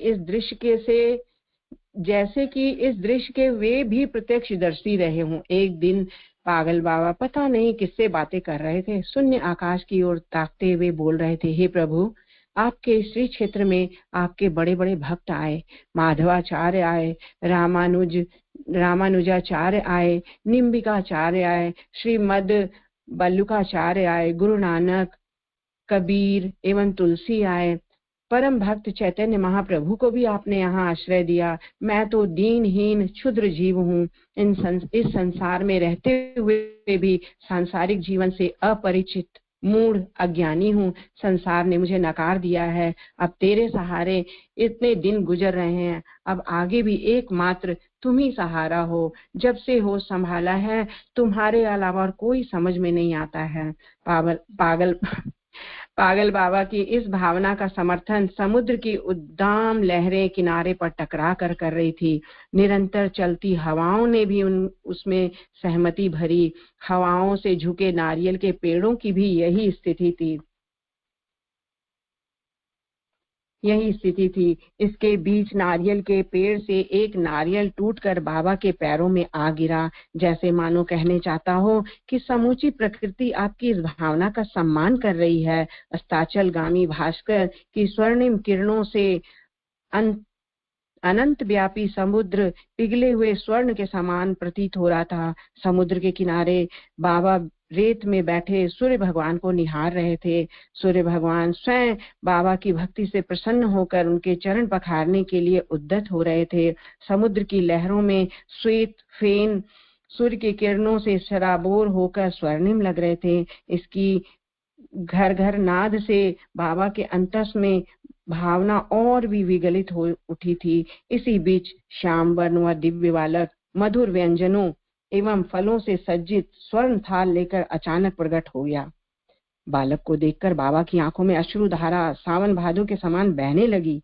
C: कि इस दृश्य के वे भी प्रत्यक्षदर्शी रहे हों। एक दिन पागल बाबा पता नहीं किससे बातें कर रहे थे। शून्य आकाश की ओर ताकते हुए बोल रहे थे, हे प्रभु, आपके श्री क्षेत्र में आपके बड़े बड़े भक्त आए, माधवाचार्य आए, रामानुजाचार्य आए, निम्बिकाचार्य आए, श्रीमद बल्लुकाचार्य आए, गुरु नानक, कबीर एवं तुलसी आए। परम भक्त चैतन्य महाप्रभु को भी आपने यहाँ आश्रय दिया। मैं तो दीनहीन क्षुद्र जीव हूँ। इस संसार में रहते हुए भी सांसारिक जीवन से अपरिचित मूढ़ अज्ञानी हूँ। संसार ने मुझे नकार दिया है। अब तेरे सहारे इतने दिन गुजर रहे हैं, अब आगे भी एकमात्र तुम ही सहारा हो। जब से हो संभाला है, तुम्हारे अलावा और कोई समझ में नहीं आता है। पागल बाबा की इस भावना का समर्थन समुद्र की उद्दाम लहरें किनारे पर टकरा कर रही थी। निरंतर चलती हवाओं ने भी उसमें सहमति भरी। हवाओं से झुके नारियल के पेड़ों की भी यही स्थिति थी। इसके बीच नारियल के पेड़ से एक नारियल टूटकर बाबा के पैरों में आ गिरा, जैसे मानो कहने चाहता हो कि समूची प्रकृति आपकी इस भावना का सम्मान कर रही है। अस्ताचलगामी भास्कर की स्वर्णिम किरणों से अनंत व्यापी समुद्र पिघले हुए स्वर्ण के समान प्रतीत हो रहा था। समुद्र के किनारे बाबा रेत में बैठे सूर्य भगवान को निहार रहे थे। सूर्य भगवान स्वयं बाबा की भक्ति से प्रसन्न होकर उनके चरण पखारने के लिए उद्यत हो रहे थे। समुद्र की लहरों में श्वेत फेन सूर्य की किरणों से सराबोर होकर स्वर्णिम लग रहे थे। इसकी घर घर नाद से बाबा के अंतस में भावना और भी विगलित हो उठी थी। इसी बीच श्याम वर्ण व दिव्य बालक मधुर व्यंजनों एवं फलों से सज्जित स्वर्ण थाल लेकर अचानक प्रकट हो गया। बालक को देखकर बाबा की आंखों में अश्रुधारा सावन भादों के समान बहने लगी।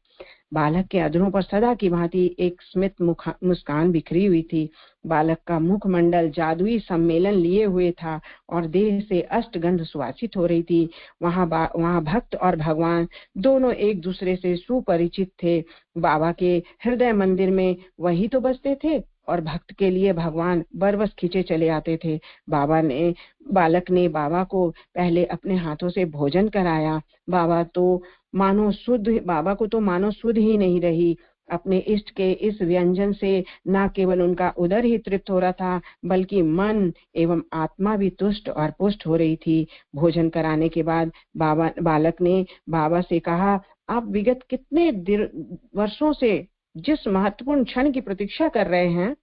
C: बालक के अधरों पर सदा की भांति एक स्मित मुस्कान बिखरी हुई थी। बालक का मुखमंडल जादुई सम्मेलन लिए हुए था और देह से अष्टगंध सुवासित हो रही थी। वहां भक्त और भगवान दोनों एक दूसरे से सुपरिचित थे। बाबा के हृदय मंदिर में वही तो बसते थे और भक्त के लिए भगवान बरबस खींचे चले आते थे। बालक ने बाबा को पहले अपने हाथों से भोजन कराया। बाबा को तो मानो शुद्ध ही नहीं रही। अपने इष्ट के इस व्यंजन से न केवल उनका उदर ही तृप्त हो रहा था, बल्कि मन एवं आत्मा भी तुष्ट और पुष्ट हो रही थी। भोजन कराने के बाद बालक ने बाबा से कहा, आप विगत कितने वर्षों से जिस महत्वपूर्ण क्षण की प्रतीक्षा कर रहे हैं,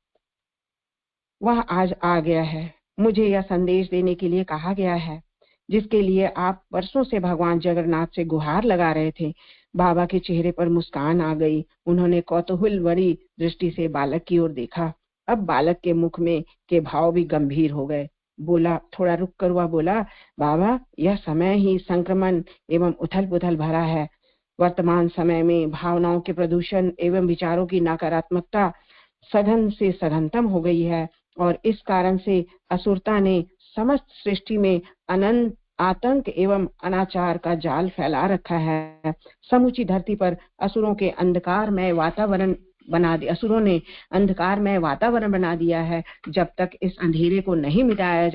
C: वह आज आ गया है। मुझे यह संदेश देने के लिए कहा गया है, जिसके लिए आप वर्षों से भगवान जगन्नाथ से गुहार लगा रहे थे। बाबा के चेहरे पर मुस्कान आ गई। उन्होंने कौतूहल भरी दृष्टि से बालक की ओर देखा। अब बालक के मुख में के भाव भी गंभीर हो गए। बोला, थोड़ा रुक कर वह बोला, बाबा, यह समय ही संक्रमण एवं उथल पुथल भरा है। वर्तमान समय में भावनाओं के प्रदूषण एवं विचारों की नकारात्मकता सघन से सघनतम हो गई है, और इस कारण से असुरता ने समस्त सृष्टि में अनंत आतंक एवं अनाचार का जाल फैला रखा है। समूची धरती पर असुरों ने अंधकारमय वातावरण बना दिया है। जब तक इस अंधेरे को नहीं मिटाया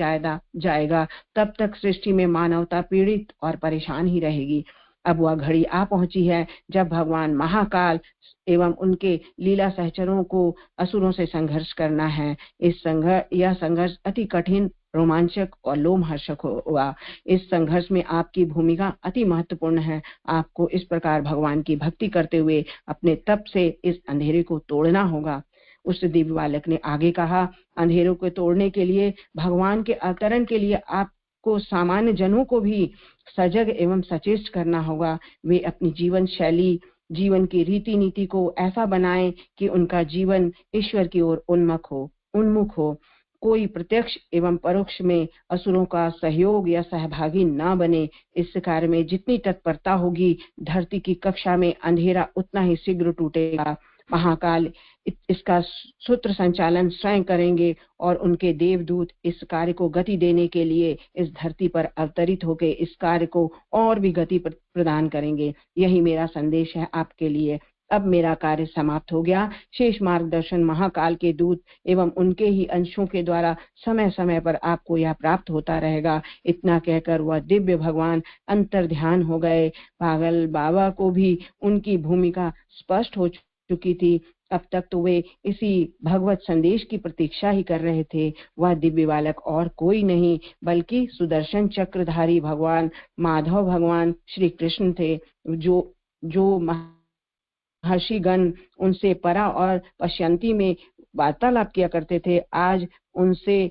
C: जाएगा, तब तक सृष्टि में मानवता पीड़ित और परेशान ही रहेगी। अब वह घड़ी आ पहुंची है जब भगवान महाकाल एवं उनके लीला सहचरों को असुरों से संघर्ष करना है। यह संघर्ष अति कठिन, रोमांचक और लोमहर्षक हुआ। इस संघर्ष में आपकी भूमिका अति महत्वपूर्ण है। आपको इस प्रकार भगवान की भक्ति करते हुए अपने तप से इस अंधेरे को तोड़ना होगा। उस दिव्य बालक ने आगे कहा, अंधेरों को तोड़ने के लिए, भगवान के अवतरण के लिए आपको सामान्य जनों को भी सजग एवं सचेत करना होगा। वे अपनी जीवन शैली, जीवन की रीति नीति को ऐसा बनाएं कि उनका जीवन ईश्वर की ओर उन्मुख हो। कोई प्रत्यक्ष एवं परोक्ष में असुरों का सहयोग या सहभागी न बने। इस कार्य में जितनी तत्परता होगी, धरती की कक्षा में अंधेरा उतना ही शीघ्र टूटेगा। महाकाल इसका सूत्र संचालन स्वयं करेंगे और उनके देवदूत इस कार्य को गति देने के लिए इस धरती पर अवतरित होकर इस कार्य को और भी गति प्रदान करेंगे। यही मेरा संदेश है आपके लिए। अब मेरा कार्य समाप्त हो गया। शेष मार्गदर्शन महाकाल के दूत एवं उनके ही अंशों के द्वारा समय समय पर आपको यह प्राप्त होता रहेगा। इतना कहकर वह दिव्य भगवान अंतर ध्यान हो गए। पागल बाबा को भी उनकी भूमिका स्पष्ट हो चुकी थी। अब तक तो वे इसी भगवत संदेश की प्रतीक्षा ही कर रहे थे। वह दिव्य बालक और कोई नहीं बल्कि सुदर्शन चक्रधारी भगवान माधव भगवान श्री कृष्ण थे, जो महर्षिगण उनसे परा और पश्यंती में वार्तालाप किया करते थे, आज उनसे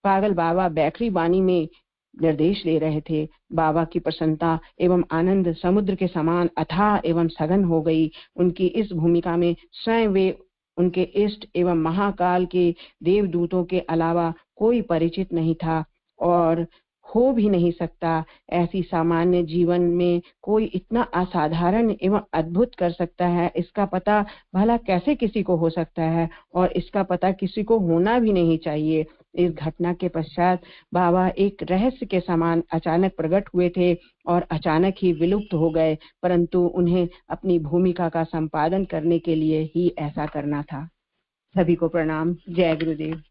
C: पागल बाबा बैखरी वाणी में निर्देश दे रहे थे। बाबा की प्रसन्नता एवं आनंद समुद्र के समान अथाह एवं सघन हो गई। उनकी इस भूमिका में स्वयं वे, उनके इष्ट एवं महाकाल के देवदूतों के अलावा कोई परिचित नहीं था और हो भी नहीं सकता। ऐसी सामान्य जीवन में कोई इतना असाधारण एवं अद्भुत कर सकता है, इसका पता भला कैसे किसी को हो सकता है, और इसका पता किसी को होना भी नहीं चाहिए। इस घटना के पश्चात बाबा एक रहस्य के समान अचानक प्रकट हुए थे और अचानक ही विलुप्त हो गए, परंतु उन्हें अपनी भूमिका का संपादन करने के लिए ही ऐसा करना था। सभी को प्रणाम। जय गुरुदेव।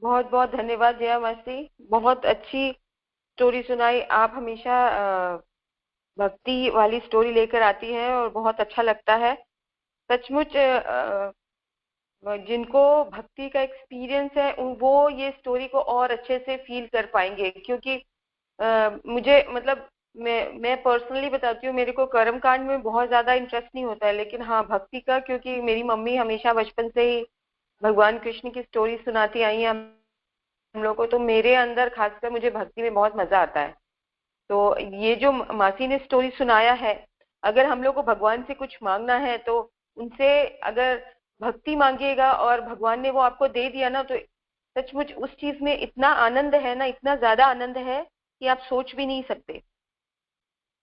B: बहुत बहुत धन्यवाद जया मासी, बहुत अच्छी स्टोरी सुनाई। आप हमेशा भक्ति वाली स्टोरी लेकर आती हैं और बहुत अच्छा लगता है। सचमुच जिनको भक्ति का एक्सपीरियंस है वो ये स्टोरी को और अच्छे से फील कर पाएंगे, क्योंकि मुझे मतलब मैं पर्सनली बताती हूँ, मेरे को कर्म कांड में बहुत ज्यादा इंटरेस्ट नहीं होता है, लेकिन हाँ भक्ति का, क्योंकि मेरी मम्मी हमेशा बचपन से ही भगवान कृष्ण की स्टोरी सुनाती आई है हम लोग को, तो मेरे अंदर खासकर मुझे भक्ति में बहुत मजा आता है। तो ये जो मासी ने स्टोरी सुनाया है, अगर हम लोग को भगवान से कुछ मांगना है तो उनसे अगर भक्ति मांगिएगा और भगवान ने वो आपको दे दिया ना, तो सचमुच उस चीज में इतना आनंद है ना, इतना ज्यादा आनंद है कि आप सोच भी नहीं सकते।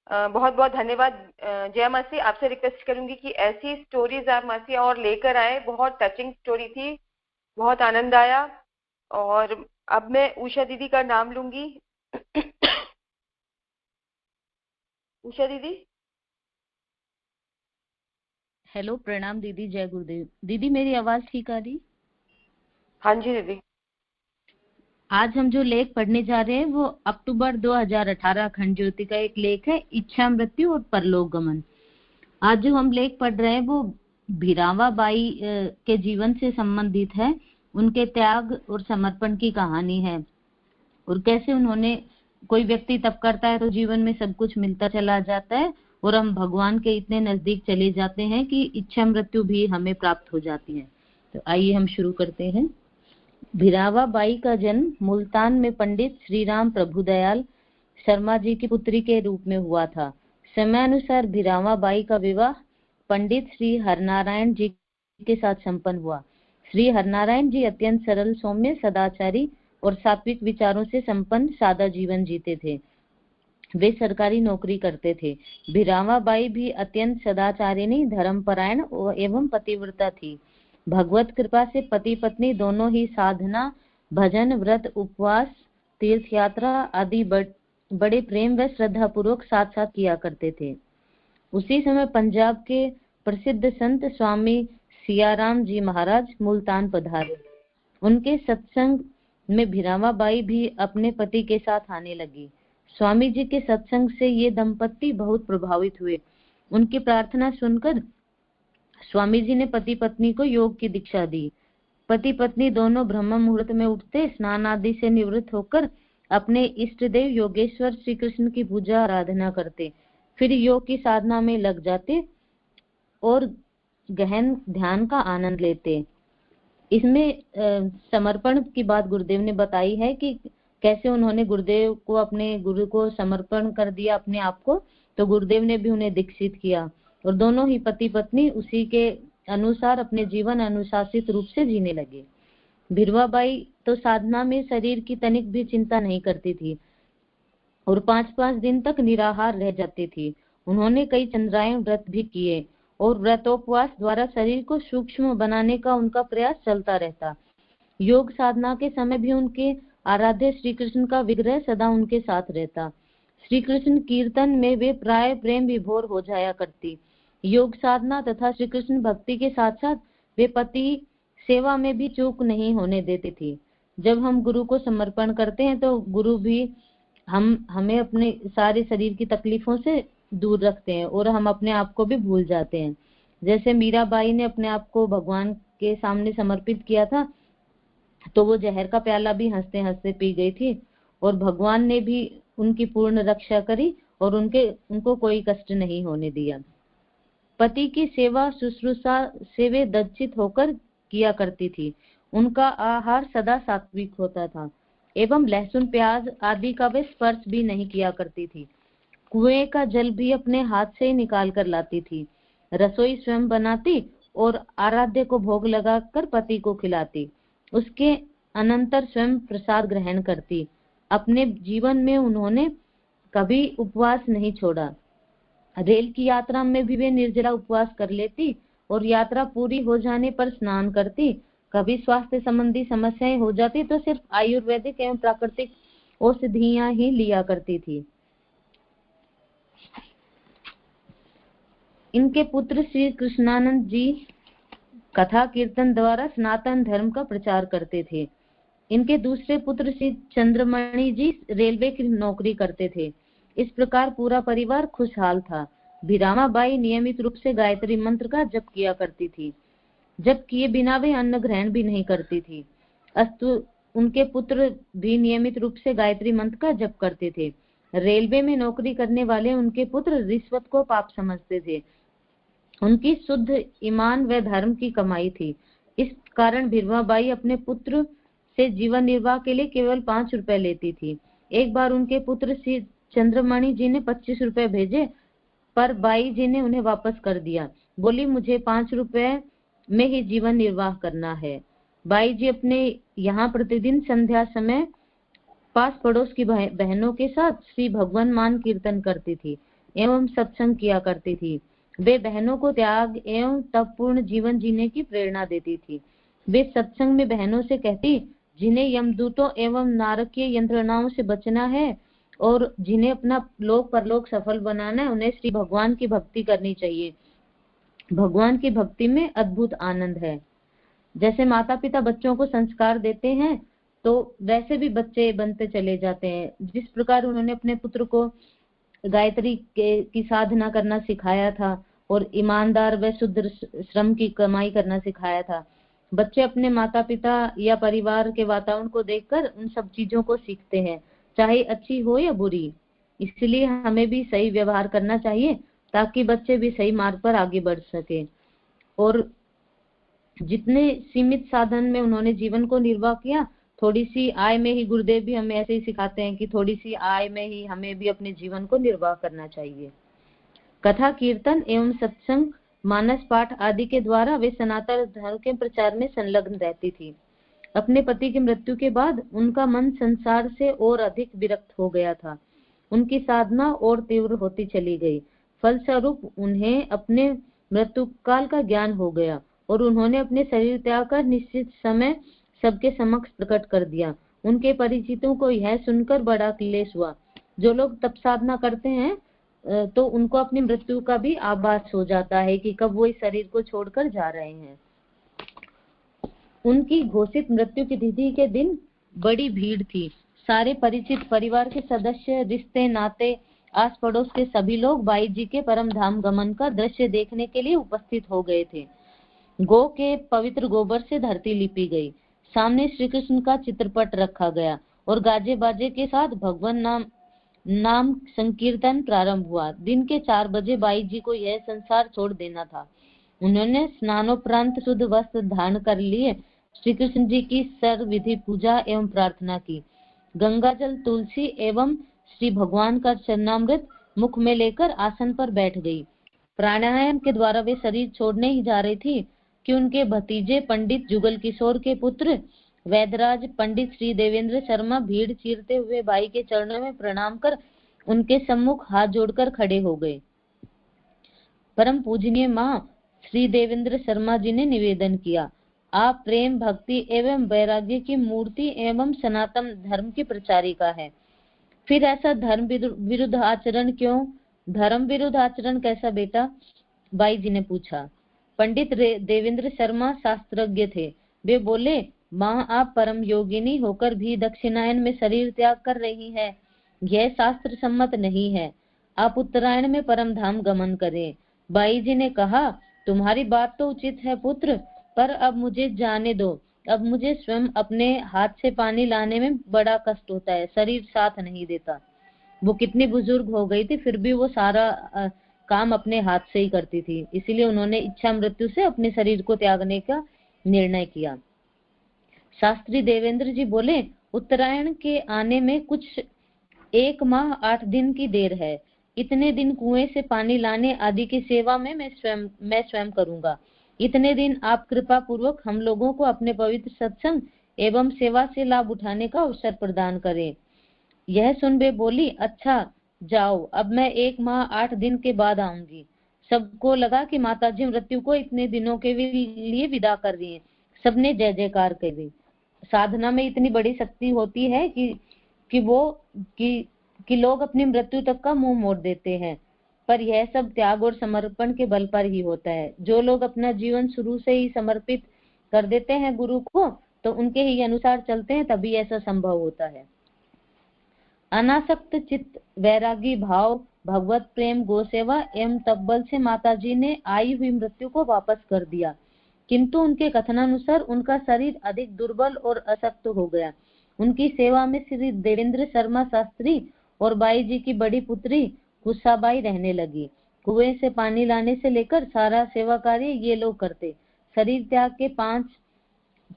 B: बहुत बहुत धन्यवाद जया मासी। आपसे रिक्वेस्ट करूंगी कि ऐसी स्टोरीज आप मासी और लेकर आए। बहुत टचिंग स्टोरी थी, बहुत आनंद आया। और अब मैं उषा दीदी का नाम लूंगी। उषा दीदी।
D: हेलो, प्रणाम दीदी, जय गुरुदेव। दीदी मेरी आवाज ठीक आ रही?
B: हाँ जी दीदी।
D: आज हम जो लेख पढ़ने जा रहे हैं वो अक्टूबर 2018 अखंड ज्योति का एक लेख है, इच्छा मृत्यु और परलोक गमन। आज जो हम लेख पढ़ रहे हैं वो भीरावा बाई के जीवन से संबंधित है। उनके त्याग और समर्पण की कहानी है और कैसे उन्होंने, कोई व्यक्ति तप करता है तो जीवन में सब कुछ मिलता चला जाता है और हम भगवान के इतने नजदीक चले जाते हैं कि इच्छा मृत्यु भी हमें प्राप्त हो जाती है। तो आइए हम शुरू करते हैं। भीरावा बाई का जन्म मुल्तान में पंडित श्री राम प्रभुदयाल शर्मा जी की पुत्री के रूप में हुआ था। समयानुसार भीरावा बाई का विवाह पंडित श्री हरनारायण जी के साथ संपन्न हुआ। श्री हरनारायण जी अत्यंत सरल, सौम्य, सदाचारी और सात्विक विचारों से संपन्न सादा जीवन जीते थे। वे सरकारी नौकरी करते थे। भीरावा बाई भी अत्यंत सदाचारिणी, धर्मपरायण एवं पतिव्रता थी। भगवत कृपा से पति पत्नी दोनों ही साधना, भजन, व्रत, उपवास, तीर्थ यात्रा आदि बड़े प्रेम व श्रद्धा पूर्वक साथ साथ किया करते थे। उसी समय पंजाब के प्रसिद्ध संत स्वामी सियाराम जी महाराज मुल्तान पधारे। उनके सत्संग में भीरावा बाई भी अपने पति के साथ आने लगी। स्वामी जी के सत्संग से ये दंपत्ति बहुत प्रभावित हुए। उनकी प्रार्थना सुनकर स्वामी जी ने पति पत्नी को योग की दीक्षा दी। पति पत्नी दोनों ब्रह्म मुहूर्त में उठते, स्नान आदि से निवृत्त होकर अपने इष्ट देव योगेश्वर श्री कृष्ण की पूजा आराधना करते, फिर योग की साधना में लग जाते और गहन ध्यान का आनंद लेते। इसमें समर्पण की बात गुरुदेव ने बताई है कि कैसे उन्होंने गुरुदेव को, अपने गुरु को समर्पण कर दिया अपने आप को, तो गुरुदेव ने भी उन्हें दीक्षित किया और दोनों ही पति पत्नी उसी के अनुसार अपने जीवन अनुशासित रूप से जीने लगे। भीरवा बाई तो साधना में शरीर की तनिक भी चिंता नहीं करती थी और 5-5 दिन तक निराहार रह जाती थी। उन्होंने कई चंद्रायन व्रत भी किए और व्रतोपवास द्वारा शरीर को सूक्ष्म बनाने का उनका प्रयास चलता रहता। योग साधना के समय भी उनके आराध्य श्री कृष्ण का विग्रह सदा उनके साथ रहता। श्री कृष्ण कीर्तन में वे प्राय प्रेम विभोर हो जाया करती। योग साधना तथा श्री कृष्ण भक्ति के साथ साथ वे पति सेवा में भी चूक नहीं होने देती थी। जब हम गुरु को समर्पण करते हैं तो गुरु भी हमें अपने सारे शरीर की तकलीफों से दूर रखते हैं और हम अपने आप को भी भूल जाते हैं। जैसे मीराबाई ने अपने आप को भगवान के सामने समर्पित किया था तो वो जहर का प्याला भी हंसते हंसते पी गई थी और भगवान ने भी उनकी पूर्ण रक्षा करी और उनको कोई कष्ट नहीं होने दिया। पति की सेवा शुश्रूषा से वे दज्जित होकर किया करती थी। उनका आहार सदा सात्विक होता था एवं लहसुन प्याज आदि का वे स्पर्श भी नहीं किया करती थी। कुएं का जल भी अपने हाथ से ही निकाल कर लाती थी। रसोई स्वयं बनाती और आराध्य को भोग लगाकर पति को खिलाती। उसके अनंतर स्वयं प्रसाद ग्रहण करती। अपने जीवन में उन्होंने कभी उपवास नहीं छोड़ा। रेल की यात्रा में भी वे निर्जला उपवास कर लेती और यात्रा पूरी हो जाने पर स्नान करती। कभी स्वास्थ्य संबंधी समस्याएं हो जाती तो सिर्फ आयुर्वेदिक एवं प्राकृतिक औषधियां ही लिया करती थी। इनके पुत्र श्री कृष्णानंद जी कथा कीर्तन द्वारा सनातन धर्म का प्रचार करते थे। इनके दूसरे पुत्र श्री चंद्रमणि जी रेलवे की नौकरी करते थे। इस प्रकार पूरा परिवार खुशहाल था। भीरामा बाई नियमित रूप से गायत्री मंत्र का जप किया करती थी। जप किए बिना वे अन्न ग्रहण भी नहीं करती थी। अस्तु उनके पुत्र भी नियमित रूप से गायत्री मंत्र का जप करते थे। रेलवे में नौकरी करने वाले उनके पुत्र रिश्वत को पाप समझते थे। उनकी शुद्ध ईमान व धर्म की कमाई थी। इस कारण भीरवा बाई अपने पुत्र से जीवन निर्वाह के लिए केवल 5 रुपए लेती थी। एक बार उनके पुत्र श्री चंद्रमणि जी ने 25 रुपए भेजे पर बाई जी ने उन्हें वापस कर दिया। बोली, मुझे 5 रुपए में ही जीवन निर्वाह करना है। बाई जी अपने यहाँ प्रतिदिन संध्या समय पास पड़ोस की बहनों के साथ श्री भगवान मान कीर्तन करती थी एवं सत्संग किया करती थी। वे बहनों को त्याग एवं तपपूर्ण जीवन जीने की प्रेरणा देती थी। वे सत्संग में बहनों से कहती, जिन्हें यमदूतों एवं नारकीय यंत्रणाओं से बचना है और जिन्हें अपना लोक परलोक सफल बनाना है, उन्हें श्री भगवान की भक्ति करनी चाहिए। भगवान की भक्ति में अद्भुत आनंद है। जैसे माता पिता बच्चों को संस्कार देते हैं तो वैसे भी बच्चे बनते चले जाते हैं। जिस प्रकार उन्होंने अपने पुत्र को गायत्री की साधना करना सिखाया था और ईमानदार व शुद्ध श्रम की कमाई करना सिखाया था, बच्चे अपने माता पिता या परिवार के वातावरण को देखकर उन सब चीजों को सीखते हैं, चाहे अच्छी हो या बुरी। इसलिए हमें भी सही व्यवहार करना चाहिए ताकि बच्चे भी सही मार्ग पर आगे बढ़ सके। और जितने सीमित साधन में उन्होंने जीवन को निर्वाह किया, थोड़ी सी आय में ही, गुरुदेव भी हमें ऐसे ही सिखाते हैं कि थोड़ी सी आय में ही हमें भी अपने जीवन को निर्वाह करना चाहिए। कथा कीर्तन एवं सत्संग, मानस पाठ आदि के द्वारा वे सनातन धर्म के प्रचार में संलग्न रहती थी। अपने पति की मृत्यु के बाद उनका मन संसार से और अधिक विरक्त हो गया था। उनकी साधना और तीव्र होती चली गई। फलस्वरूप उन्हें अपने मृत्यु काल का ज्ञान हो गया और उन्होंने अपने शरीर त्याग कर निश्चित समय सबके समक्ष प्रकट कर दिया। उनके परिचितों को यह सुनकर बड़ा क्लेश हुआ। जो लोग तप साधना करते हैं तो उनको अपनी मृत्यु का भी आभास हो जाता है कि कब वो इस शरीर को छोड़कर जा रहे हैं। उनकी घोषित मृत्यु की तिथि के दिन बड़ी भीड़ थी। सारे परिचित, परिवार के सदस्य, रिश्ते नाते, आस पड़ोस के सभी लोग बाई जी के परम धाम गमन का दृश्य देखने के लिए उपस्थित हो गए थे। गौ के पवित्र गोबर से धरती लिपी गई, सामने श्री कृष्ण का चित्रपट रखा गया और गाजे बाजे के साथ भगवान नाम संकीर्तन प्रारंभ हुआ। दिन के 4 बजे बाई जी को यह संसार छोड़ देना था। उन्होंने स्नानोपरांत शुद्ध वस्त्र धारण कर लिए श्री कृष्ण जी की सर्व विधि पूजा एवं प्रार्थना की। गंगा जल, तुलसी एवं श्री भगवान का चरणामृत मुख में लेकर आसन पर बैठ गई। प्राणायाम के द्वारा वे शरीर छोड़ने ही जा रही थी कि उनके भतीजे पंडित जुगल किशोर के पुत्र वैदराज पंडित श्री देवेंद्र शर्मा भीड़ चीरते हुए बाई के चरणों में प्रणाम कर उनके सम्मुख हाथ जोड़कर खड़े हो गए। परम पूजनीय मां श्री देवेंद्र शर्मा जी ने निवेदन किया, आप प्रेम, भक्ति एवं वैराग्य की मूर्ति एवं सनातन धर्म की प्रचारिका है। फिर ऐसा धर्म विरुद्ध आचरण क्यों? धर्म विरुद्ध आचरण कैसा बेटा? बाई जी ने पूछा। पंडित देवेंद्र शर्मा शास्त्रज्ञ थे। वे बोले, माँ आप परम योगिनी होकर भी दक्षिणायन में शरीर त्याग कर रही है, यह शास्त्र सम्मत नहीं है। आप उत्तरायण में परम धाम गमन करें। बाई जी ने कहा, तुम्हारी बात तो उचित है पुत्र, पर अब मुझे जाने दो। अब मुझे स्वयं अपने हाथ से पानी लाने में बड़ा कष्ट होता है, शरीर साथ नहीं देता। वो कितनी बुजुर्ग हो गई थी, फिर भी वो सारा काम अपने हाथ से ही करती थी। इसीलिए उन्होंने इच्छा मृत्यु से अपने शरीर को त्यागने का निर्णय किया। शास्त्री देवेंद्र जी बोले, उत्तरायण के आने में कुछ 1 माह 8 दिन की देर है। इतने दिन कुएं से पानी लाने आदि की सेवा में मैं स्वयं करूंगा। इतने दिन आप कृपा पूर्वक हम लोगों को अपने पवित्र सत्संग एवं सेवा से लाभ उठाने का अवसर प्रदान करें। यह सुन वे बोली, अच्छा जाओ, अब मैं 1 माह 8 दिन के बाद आऊंगी। सबको लगा कि माताजी मृत्यु को इतने दिनों के लिए विदा कर रही हैं। सबने जय जयकार कर दी। साधना में इतनी बड़ी शक्ति होती है कि लोग अपनी मृत्यु तक का मुंह मोड़ देते हैं, पर यह सब त्याग और समर्पण के बल पर ही होता है। जो लोग अपना जीवन शुरू से ही समर्पित कर देते हैं गुरु को, तो उनके ही अनुसार चलते हैं, तभी ऐसा संभव होता है। अनासक्त चित्त, वैरागी भाव, भगवत प्रेम, गोसेवा एवं तब्बल से माताजी ने आई हुई मृत्यु को वापस कर दिया, किंतु उनके कथनानुसार उनका शरीर अधिक दुर्बल और अशक्त हो गया। उनकी सेवा में श्री देवेंद्र शर्मा शास्त्री और बाई जी की बड़ी पुत्री कुसाबाई रहने लगी। कुएं से पानी लाने से लेकर सारा सेवा कार्य ये लोग करते। शरीर त्याग के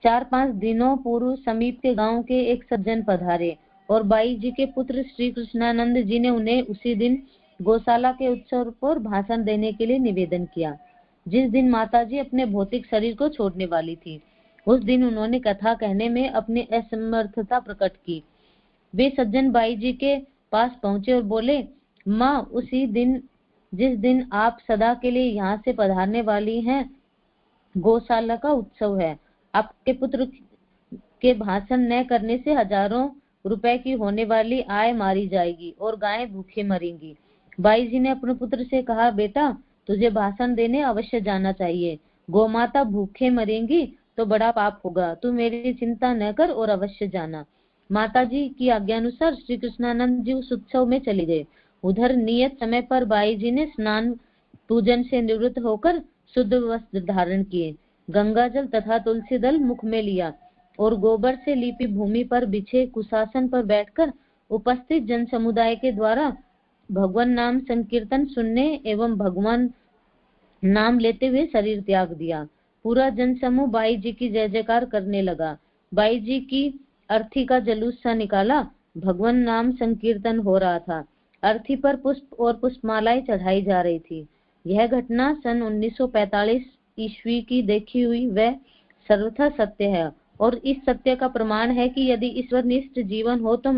D: 4-5 दिनों पूर्व समीप के गांव के एक सज्जन पधारे और बाई जी के पुत्र श्री कृष्णानंद जी ने उन्हें उसी दिन गौशाला के उत्सव पर भाषण देने के लिए निवेदन किया। जिस दिन माताजी अपने भौतिक शरीर को छोड़ने वाली थी, उस दिन उन्होंने कथा कहने में अपनी असमर्थता प्रकट की। वे सज्जन बाई जी के पास पहुंचे और बोले, माँ उसी दिन जिस दिन आप सदा के लिए यहाँ से पधारने वाली हैं, गौशाला का उत्सव है। आपके पुत्र के भाषण न करने से हजारों रुपए की होने वाली आय मारी जाएगी और गायें भूखे मरेंगी। बाई जी ने अपने पुत्र से कहा, बेटा तुझे भाषण देने अवश्य जाना चाहिए। गौ माता भूखे मरेंगी तो बड़ा पाप होगा। तू मेरी चिंता न कर और अवश्य जाना। माता जी की आज्ञानुसार श्री कृष्णानंद जी उस उत्सव में चले गए। उधर नियत समय पर बाई जी ने स्नान पूजन से निवृत्त होकर शुद्ध वस्त्र धारण किए, गंगा जल तथा तुलसी दल मुख में लिया और गोबर से लीपी भूमि पर बिछे कुशासन पर बैठकर उपस्थित जन समुदाय के द्वारा भगवान नाम संकीर्तन सुनने एवं भगवान नाम लेते हुए शरीर त्याग दिया। पूरा जन समूह बाई जी की जय जयकार करने लगा। बाई जी की अर्थी का जुलूस सा निकाला। भगवान नाम संकीर्तन हो रहा था। अर्थी पर पुष्प और पुष्पमालाएं चढ़ाई जा रही थी। यह घटना सन 1945 ईस्वी की देखी हुई वह सर्वथा सत्य है और इस सत्य का प्रमाण है कि यदि ईश्वरनिष्ठ जीवन हो तो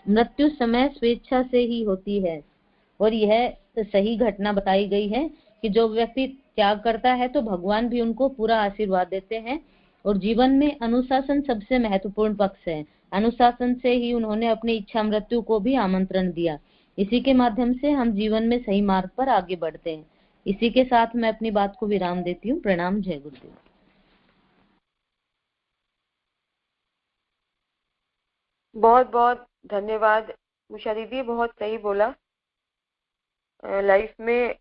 D: मृत्यु समय स्वेच्छा से ही होती है। और यह सही घटना बताई गई है कि जो व्यक्ति त्याग करता है तो भगवान भी उनको पूरा आशीर्वाद देते हैं। और जीवन में अनुशासन सबसे महत्वपूर्ण पक्ष है। अनुशासन से ही उन्होंने अपनी इच्छा मृत्यु को भी आमंत्रण दिया। इसी के माध्यम से हम जीवन में सही मार्ग पर आगे बढ़ते हैं। इसी के साथ मैं अपनी बात को विराम देती हूँ। प्रणाम। जय गुरुदेव।
B: बहुत बहुत धन्यवाद उषा दीदी, बहुत सही बोला। लाइफ में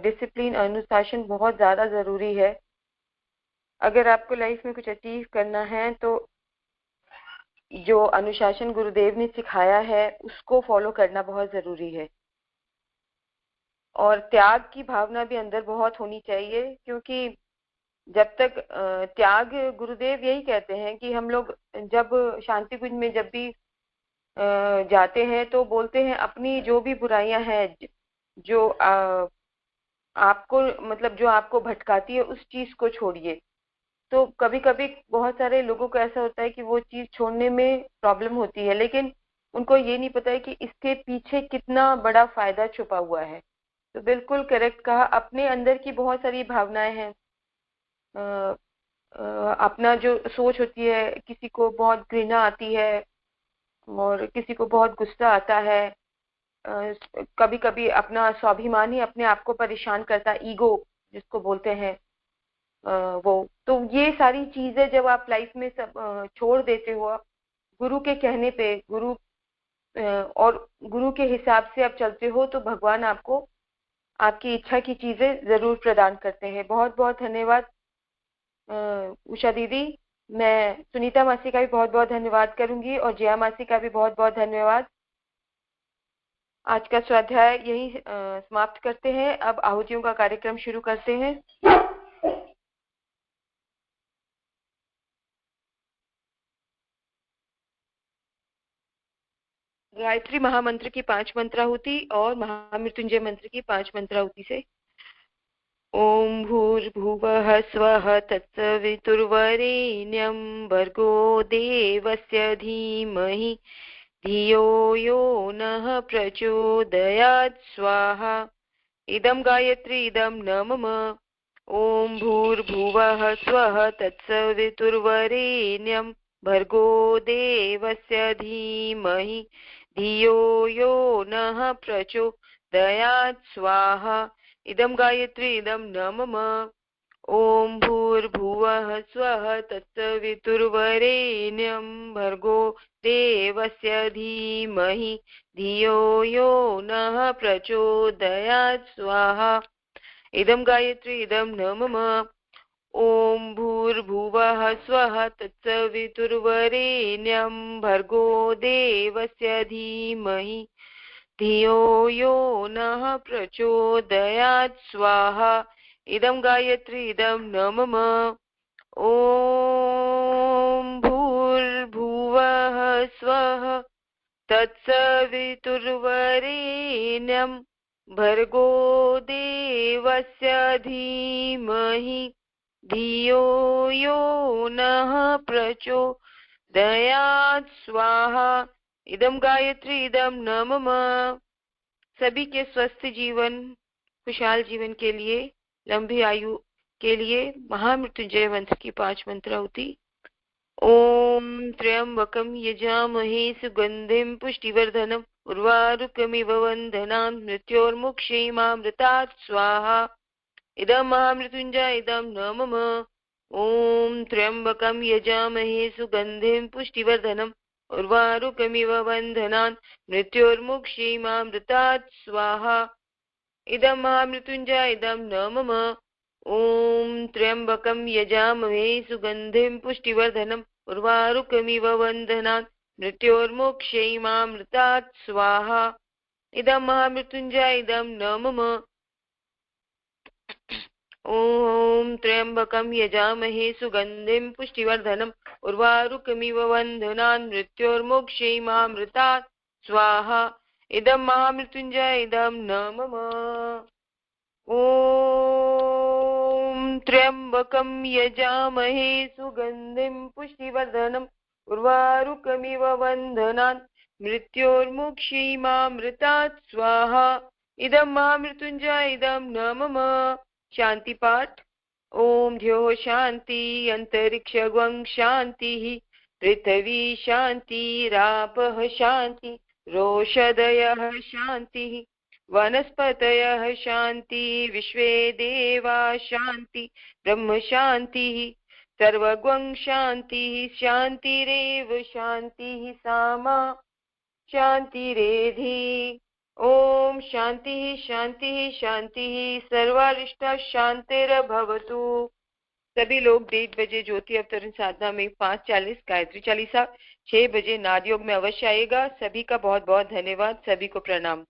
B: डिसिप्लिन, अनुशासन बहुत ज्यादा जरूरी है। अगर आपको लाइफ में कुछ अचीव करना है तो जो अनुशासन गुरुदेव ने सिखाया है उसको फॉलो करना बहुत जरूरी है। और त्याग की भावना भी अंदर बहुत होनी चाहिए, क्योंकि जब तक त्याग, गुरुदेव यही कहते हैं कि हम लोग जब शांति कुंज में जब भी जाते हैं तो बोलते हैं अपनी जो भी बुराइयां हैं, जो आपको मतलब जो आपको भटकाती है उस चीज को छोड़िए। तो कभी कभी बहुत सारे लोगों को ऐसा होता है कि वो चीज छोड़ने में प्रॉब्लम होती है, लेकिन उनको ये नहीं पता है कि इसके पीछे कितना बड़ा फायदा छुपा हुआ है। तो बिल्कुल करेक्ट कहा। अपने अंदर की बहुत सारी भावनाएं हैं, अपना जो सोच होती है, किसी को बहुत घृणा आती है और किसी को बहुत गुस्सा आता है, कभी कभी अपना स्वाभिमान ही अपने आप को परेशान करता है, ईगो जिसको बोलते हैं वो। तो ये सारी चीजें जब आप लाइफ में सब छोड़ देते हो, गुरु के कहने पे, और गुरु के हिसाब से आप चलते हो, तो भगवान आपको आपकी इच्छा की चीजें जरूर प्रदान करते हैं। बहुत बहुत धन्यवाद उषा दीदी। मैं सुनीता मासी का भी बहुत बहुत धन्यवाद करूंगी और जया मासी का भी बहुत बहुत धन्यवाद। आज का स्वाध्याय यही समाप्त करते हैं। अब आहुतियों का कार्यक्रम शुरू करते हैं। गायत्री महामंत्र की 5 मंत्राहुति और महामृत्युंजय मंत्र की 5 मंत्राहुति से। ओम भूर्भुवः स्वः तत्सवितुर्वरेण्यं भर्गो देवस्य धीमहि धियो यो नः प्रचोदयात् स्वाहा। इदं गायत्री इदं न मम। ओम भूर्भुवः स्वः तत्सवितुर्वरेण्यं भर्गो देवस्य धीमहि धियो यो नः प्रचोदयात् स्वाहा। इदं गायत्री इदं न मम। ओम भूर्भुवः स्वः तत्सवितुर्वरेण्यं भर्गो देवस्य धीमहि धियो यो नः प्रचोदयात् स्वाहा। इदं गायत्री इदं न मम। ओम भूर्भुवः स्वः तत्सवितुर्वरेण्यं भर्गो देवस्य धीमहि धियो यो नः प्रचोदयात् स्वाहा। इदं गायत्री इदं न मम। ओम भूर्भुवः स्वः तत्सवितुर्वरेण्यं भर्गो देवस्य धीमहि धियो यो नः प्रचोदयात् स्वाहा। इदं गायत्री इदं न मम। सभी के स्वस्थ जीवन, खुशहाल जीवन के लिए, लंबी आयु के लिए महामृत्युंजय मंत्र की 5 मंत्राहुति। ओम त्र्यंबकं यजामहे सुगंधिं पुष्टिवर्धनम् उर्वारुकमिव वन्दनान् मृत्योर्मुक्षीमामृतात् स्वाहा। इदं महामृत्युंजय इदं न मम। ॐ त्र्यम्बकं यजामहे सुगन्धिं पुष्टिवर्धनम् उर्वारुकमिव बन्धनान् मृत्योर्मुक्षीमामृतात् स्वाहा इदं महामृत्युञ्जय इदं न मम ॐ त्र्यम्बकं यजामहे सुगन्धिं पुष्टिवर्धनम् उर्वारुकमिव बन्धनान् मृत्योर्मुक्षीमामृतात् स्वाहा इदं महामृत्युञ्जय इदं न मम ॐ त्र्यम्बकं यजामहे सुगन्धिं पुष्टिवर्धनम् उर्वारुकमिव बन्धनान् मृत्योर्मुक्षीमामृतात् स्वाहा इदं महामृत्युञ्जय इदं न मम ॐ त्र्यम्बकं यजामहे सुगन्धिं पुष्टिवर्धनम् उर्वारुकमिव बन्धनान् मृत्योर्मुक्षीमामृतात् स्वाहा इदं महामृत्युञ्जय इदं न मम शांति पाठ ओम ध्यो शांति अंतरिक्षगं शांति पृथ्वी शांति रापः शांति रोषदयः शांति वनस्पतयः शांति विश्वे देवा शांति ब्रह्म शांति सर्वगं शांति शांतिरेव शांति सामा शांतिरेधि ओम शांति शांति शांति सर्वारिष्ट शांतिर्भवतु। सभी लोग 1:30 बजे ज्योति अवतरण साधना में 5:40 गायत्री चालीसा 6 बजे नाद योग में अवश्य आएगा। सभी का बहुत बहुत धन्यवाद। सभी को प्रणाम।